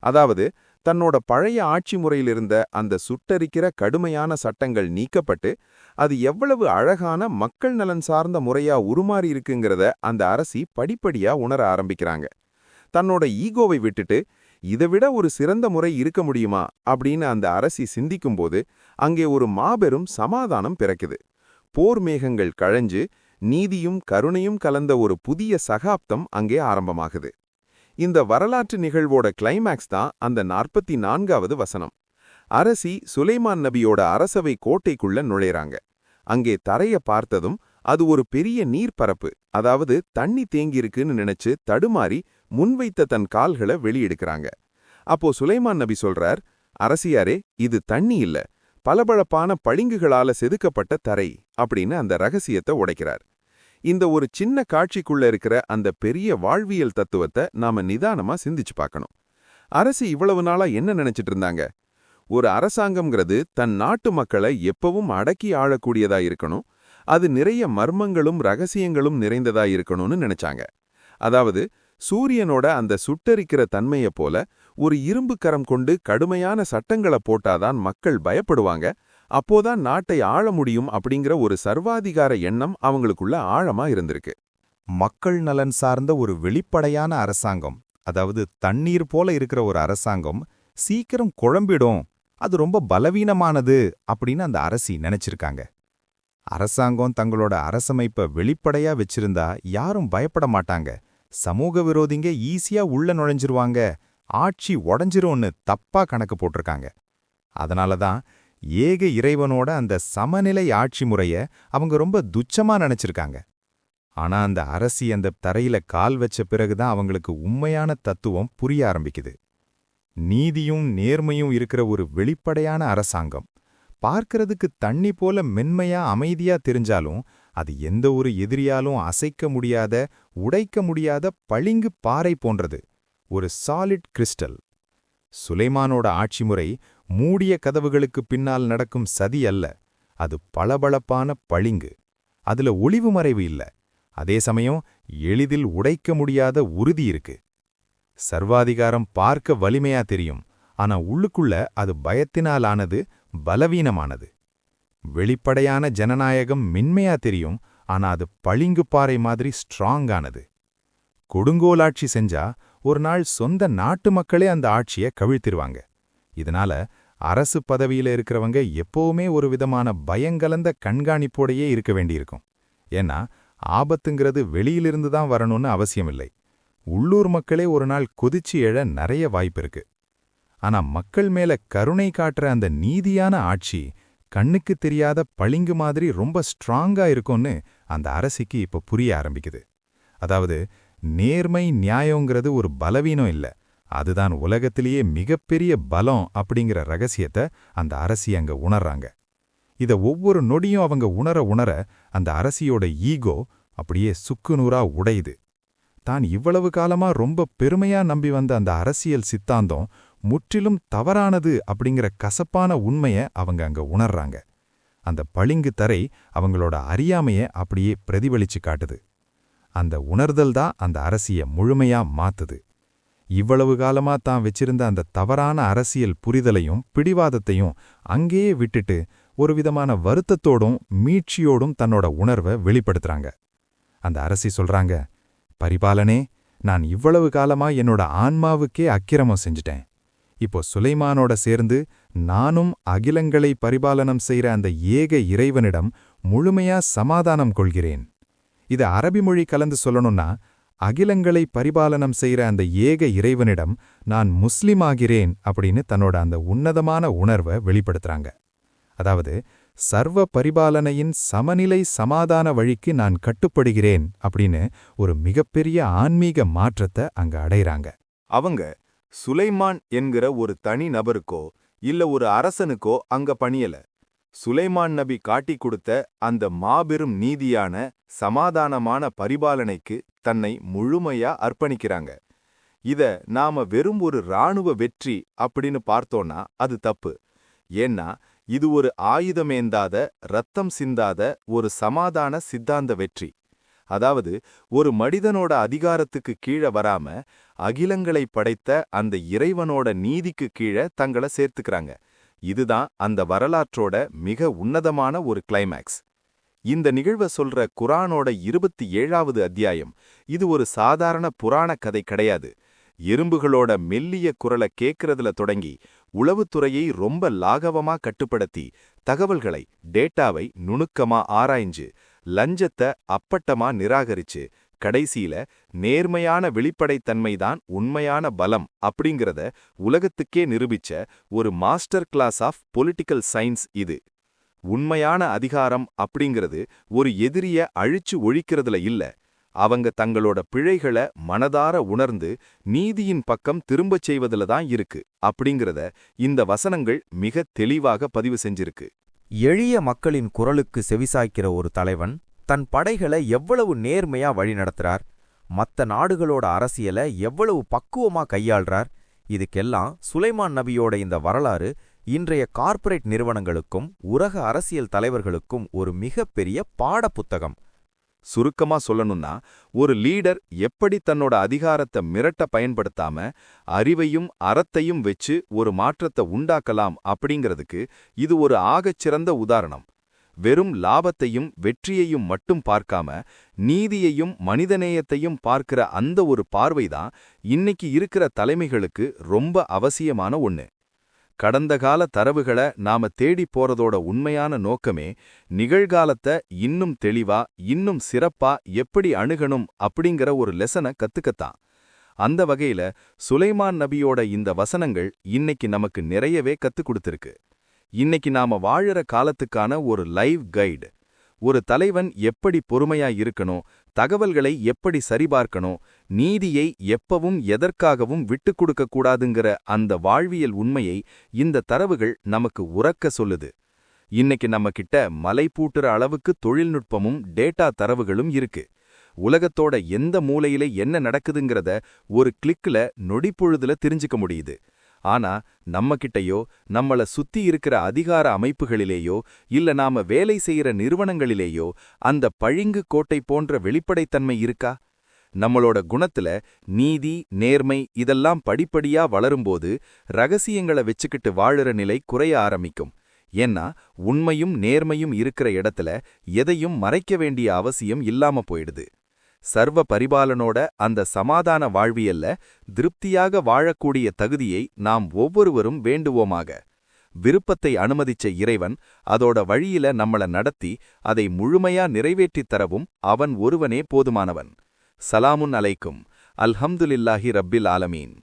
அதாவது தன்னோட பழைய ஆட்சி முறையிலிருந்த அந்த சுட்டரிக்கிற கடுமையான சட்டங்கள் நீக்கப்பட்டு அது எவ்வளவு அழகான மக்கள் நலன் சார்ந்த முறையா உருமாறி இருக்குங்கிறத அந்த அரசி படிப்படியா உணர ஆரம்பிக்கிறாங்க. தன்னோட ஈகோவை விட்டுட்டு இதைவிட ஒரு சிறந்த முறை இருக்க முடியுமா அப்படின்னு அந்த அரசி சிந்திக்கும்போது அங்கே ஒரு மாபெரும் சமாதானம் பிறக்குது. போர் மேகங்கள் கழஞ்சு நீதியும் கருணையும் கலந்த ஒரு புதிய சகாப்தம் அங்கே ஆரம்பமாகுது. இந்த வரலாற்று நிகழ்வோட கிளைமேக்ஸ் தான் அந்த 44வது வசனம். அரசி சுலைமான் நபியோட அரசவை கோட்டைக்குள்ள நுழையறாங்க. அங்கே தரைய பார்த்ததும் அது ஒரு பெரிய நீர்ப்பரப்பு, அதாவது தண்ணி தேங்கியிருக்குன்னு நினைச்சு தடுமாறி முன்வைத்த தன் கால்களை வெளியெடுக்கிறாங்க. அப்போ சுலைமான் நபி சொல்றார், அரசியாரே, இது தண்ணி இல்ல, பளபளப்பான பளிங்குகளால செதுக்கப்பட்ட தரை அப்படின்னு அந்த ரகசியத்தை உடைக்கிறார். இந்த ஒரு சின்ன காட்சிக்குள்ள இருக்கிற அந்த பெரிய வாழ்வியல் தத்துவத்தை நாம நிதானமா சிந்திச்சு பார்க்கணும். அரசு இவ்வளவு நாளா என்ன நினைச்சிட்டு இருந்தாங்க? ஒரு அரசாங்கம்ங்கிறது தன் நாட்டு மக்களை எப்பவும் அடக்கி ஆளக்கூடியதா இருக்கணும், அது நிறைய மர்மங்களும் ரகசியங்களும் நிறைந்ததா இருக்கணும்னு நினைச்சாங்க. அதாவது சூரியனோட அந்த சுட்டரிக்கிற தன்மையை போல ஒரு இரும்பு கரம் கொண்டு கடுமையான சட்டங்களை போட்டாதான் மக்கள் பயப்படுவாங்க, அப்போதான் நாட்டை ஆள முடியும் அப்படிங்கிற ஒரு சர்வாதிகார எண்ணம் அவங்களுக்குள்ள ஆழமா இருந்திருக்கு. மக்கள் நலன் சார்ந்த ஒரு வெளிப்படையான அரசாங்கம், அதாவது தண்ணீர் போல இருக்கிற ஒரு அரசாங்கம் சீக்கிரம் குழம்பிடும், அது ரொம்ப பலவீனமானது அப்படின்னு அந்த அரசி நினைச்சிருக்காங்க. அரசாங்கம் தங்களோட அரசமைப்பை வெளிப்படையா வச்சிருந்தா யாரும் பயப்பட மாட்டாங்க, சமூக விரோதிங்க ஈஸியா உள்ள நுழைஞ்சிருவாங்க, ஆட்சி உடஞ்சிரும்னு தப்பா கணக்கு போட்டிருக்காங்க. அதனாலதான் ஏக இறைவனோட அந்த சமநிலை ஆட்சி முறைய அவங்க ரொம்ப துச்சமா நினைச்சிருக்காங்க. ஆனா அந்த அரசி அந்த தரையில கால் வச்ச பிறகுதான் அவங்களுக்கு உண்மையான தத்துவம் புரிய ஆரம்பிக்குது. நீதியும் நேர்மையும் இருக்கிற ஒரு வெளிப்படையான அரசாங்கம் பார்க்கறதுக்கு தண்ணி போல மென்மையா அமைதியா தெரிஞ்சாலும் அது எந்த ஒரு எதிரியாலும் அசைக்க முடியாத, உடைக்க முடியாத பளிங்கு பாறை போன்றது, ஒரு சாலிட் கிறிஸ்டல். சுலைமானோட ஆட்சி முறை மூடிய கதவுகளுக்கு பின்னால் நடக்கும் சதி அல்ல, அது பளபளப்பான பளிங்கு. அதுல ஒளிவு மறைவு இல்ல, அதே சமயம் எளிதில் உடைக்க முடியாத உறுதி இருக்கு. சர்வாதிகாரம் பார்க்க வலிமையா தெரியும், ஆனா உள்ளுக்குள்ள அது பயத்தினால் ஆனது, பலவீனமானது. வெளிப்படையான ஜனநாயகம் மென்மையா தெரியும், ஆனா அது பளிங்கு பாறை மாதிரி ஸ்ட்ராங்கானது. கொடுங்கோலாட்சி செஞ்சா ஒரு நாள் சொந்த நாட்டு மக்களே அந்த ஆட்சியை கவிழ்த்திருவாங்க. இதனால அரசு பதவியில இருக்கிறவங்க எப்பவுமே ஒரு விதமான பயங்கலந்த கண்காணிப்போடையே இருக்க வேண்டியிருக்கும். ஏன்னா ஆபத்துங்கிறது வெளியிலிருந்து தான் வரணும்னு அவசியமில்லை, உள்ளூர் மக்களே ஒரு நாள் கொதிச்சு எழ நிறைய வாய்ப்பு இருக்கு. ஆனா மக்கள் மேல கருணை காட்டுற அந்த நீதியான ஆட்சி கண்ணுக்கு தெரியாத பளிங்கு மாதிரி ரொம்ப ஸ்ட்ராங்கா இருக்கும்னு அந்த அரசிக்கு இப்ப புரிய ஆரம்பிக்குது. அதாவது நேர்மை நியாயங்கிறது ஒரு பலவீனம் இல்ல, அதுதான் உலகத்திலேயே மிகப்பெரிய பலம் அப்படிங்கிற ரகசியத்தை அந்த அரசி அங்க உணர்றாங்க. இத ஒவ்வொரு நொடியும் அவங்க உணர அந்த அரசியோட ஈகோ அப்படியே சுக்குநூறா உடையுது. தான் இவ்வளவு காலமா ரொம்ப பெருமையா நம்பி வந்த அந்த அரசியல் சித்தாந்தம் முற்றிலும் தவறானது அப்படிங்கிற கசப்பான உண்மைய அவங்க அங்க உணர்றாங்க. அந்த பளிங்கு தரை அவங்களோட அறியாமைய அப்படியே பிரதிபலிச்சு காட்டுது. அந்த உணர்தல் தான் அந்த அரசிய முழுமையா மாத்துது. இவ்வளவு காலமா தான் வச்சிருந்த அந்த தவறான அரசியல் புரிதலையும் பிடிவாதத்தையும் அங்கேயே விட்டுட்டு ஒரு விதமான வருத்தத்தோடும் மீட்சியோடும் தன்னோட உணர்வை வெளிப்படுத்துறாங்க. அந்த அரசி சொல்றாங்க, பரிபாலனே, நான் இவ்வளவு காலமா என்னோட ஆன்மாவுக்கே அக்கிரமம் செஞ்சிட்டேன். இப்போ சுலைமானோட சேர்ந்து நானும் அகிலங்களை பரிபாலனம் செய்யற அந்த ஏக இறைவனிடம் முழுமையா சமாதானம் கொள்கிறேன். இத அரபி மொழி கலந்து சொல்லணும்னா, அகிலங்களை பரிபாலனம் செய்யற அந்த ஏக இறைவனிடம் நான் முஸ்லிம் ஆகிறேன் அப்படின்னு தன்னோட அந்த உன்னதமான உணர்வை வெளிப்படுத்துறாங்க. அதாவது சர்வ பரிபாலனையின் சமநிலை சமாதான வழிக்கு நான் கட்டுப்படுகிறேன் அப்படின்னு ஒரு மிகப்பெரிய ஆன்மீக மாற்றத்தை அங்க அடைறாங்க. அவங்க சுலைமான் என்கிற ஒரு தனி நபருக்கோ இல்ல ஒரு அரசனுக்கோ அங்க பணியல. சுலைமான் நபி காட்டிக் கொடுத்த அந்த மாபெரும் நீதியான சமாதானமான பரிபாலனைக்கு தன்னை முழுமையா அர்ப்பணிக்கிறாங்க. இத நாம வெறும் ஒரு இராணுவ வெற்றி அப்படின்னு பார்த்தோன்னா அது தப்பு. ஏன்னா இது ஒரு ஆயுதமேந்தாத, ரத்தம் சிந்தாத ஒரு சமாதான சித்தாந்த வெற்றி. அதாவது ஒரு மனிதனோட அதிகாரத்துக்கு கீழே வராம அகிலங்களை படைத்த அந்த இறைவனோட நீதிக்கு கீழே தங்களை சேர்த்துக்கிறாங்க. இதுதான் அந்த வரலாற்றோட மிக உன்னதமான ஒரு கிளைமேக்ஸ். இந்த நிகழ்வை சொல்ற குரானோட 27வது அத்தியாயம் இது ஒரு சாதாரண புராண கதை கிடையாது. எறும்புகளோட மெல்லிய குரலை கேட்கறதுல தொடங்கி உளவுத்துறையை ரொம்ப லாகவமா கட்டுப்படுத்தி தகவல்களை, டேட்டாவை நுணுக்கமா ஆராய்ஞ்சு, லஞ்சத்தை அப்பட்டமா நிராகரிச்சு, கடைசியில நேர்மையான வெளிப்படைத்தன்மைதான் உண்மையான பலம் அப்படிங்கிறத உலகத்துக்கே நிரூபிச்ச ஒரு master class of political science இது. உண்மையான அதிகாரம் அப்படிங்கிறது ஒரு எதிரிய அழிச்சு ஒழிக்கிறதுல இல்ல, அவங்க தங்களோட பிழைகளை மனதார உணர்ந்து நீதியின் பக்கம் திரும்பச் செய்வதுல தான் இருக்கு அப்படிங்கிறத இந்த வசனங்கள் மிக தெளிவாக பதிவு செஞ்சிருக்கு. எளிய மக்களின் குரலுக்கு செவிசாய்க்கிற ஒரு தலைவன் தன் படைகளை எவ்வளவு நேர்மையா வழிநடத்துறார், மத்த நாடுகளோட அரசியலை எவ்வளவு பக்குவமா கையாள்றார், இதுக்கெல்லாம் சுலைமான் நபியோட இந்த வரலாறு இன்றைய கார்ப்பரேட் நிறுவனங்களுக்கும் உலக அரசியல் தலைவர்களுக்கும் ஒரு மிகப்பெரிய பாடப்புத்தகம். சுருக்கமா சொல்லணும்னா, ஒரு லீடர் எப்படி தன்னோட அதிகாரத்தை மிரட்ட பயன்படுத்தாம அறிவையும் அறத்தையும் வச்சு ஒரு மாற்றத்தை உண்டாக்கலாம் அப்படிங்கிறதுக்கு இது ஒரு ஆகச்சிறந்த உதாரணம். வெறும் லாபத்தையும் வெற்றியையும் மட்டும் பார்க்காம நீதியையும் மனிதநேயத்தையும் பார்க்கிற அந்த ஒரு பார்வைதான் இன்னைக்கு இருக்கிற தலைமைகளுக்கு ரொம்ப அவசியமான ஒண்ணு. கடந்த கால தரவுகளை நாம தேடி போறதோட உண்மையான நோக்கமே நிகழ்காலத்தை இன்னும் தெளிவா, இன்னும் சிறப்பா எப்படி அணுகணும் அப்படிங்கிற ஒரு லெசனை கத்துக்கத்தான். அந்த வகையில சுலைமான் நபியோட இந்த வசனங்கள் இன்னைக்கு நமக்கு நிறையவே கத்துக் கொடுத்திருக்கு. இன்னைக்கு நாம வாழற காலத்துக்கான ஒரு லைவ் கைடு. ஒரு தலைவன் எப்படி பொறுமையா இருக்கணும், தகவல்களை எப்படி சரிபார்க்கணும், நீதியை எப்பவும் எதற்காகவும் விட்டுக் கொடுக்க கூடாதுங்கிற அந்த வாழ்வியல் உண்மையை இந்த தரவுகள் நமக்கு உரக்க சொல்லுது. இன்னைக்கு நம்ம கிட்ட மலை பூட்டுற அளவுக்கு தொழில்நுட்பமும் டேட்டா தரவுகளும் இருக்கு. உலகத்தோட எந்த மூலையில என்ன நடக்குதுங்கிறத ஒரு கிளிக்ல நொடிப்பொழுதுல தெரிஞ்சுக்க முடியுது. ஆனா நம்ம கிட்டயோ, நம்மள சுத்தி இருக்கிற அதிகார அமைப்புகளிலேயோ, இல்ல நாம வேலை செய்யற நிறுவனங்களிலேயோ அந்த பளிங்கு கோட்டை போன்ற வெளிப்படைத்தன்மை இருக்கா? நம்மளோட குணத்துல நீதி, நேர்மை இதெல்லாம் படிப்படியா வளரும்போது ரகசியங்களை வச்சுக்கிட்டு வாழுற நிலை குறைய ஆரம்பிக்கும். ஏன்னா உண்மையும் நேர்மையும் இருக்கிற இடத்துல எதையும் மறைக்க வேண்டிய அவசியம் இல்லாம போயிடுது. சர்வ பரிபாலனோட அந்த சமாதான வாழ்வியல்ல திருப்தியாக வாழக்கூடிய தகுதியை நாம் ஒவ்வொருவரும் வேண்டுவோமாக. விருப்பத்தை அனுமதிச்ச இறைவன் அதோட வழியில நம்மள நடத்தி அதை முழுமையா நிறைவேற்றித் தரவும் அவன் ஒருவனே போதுமானவன். சலாமுன் அலைக்கும். அல்ஹம்துலில்லாஹி ரப்பில் ஆலமீன்.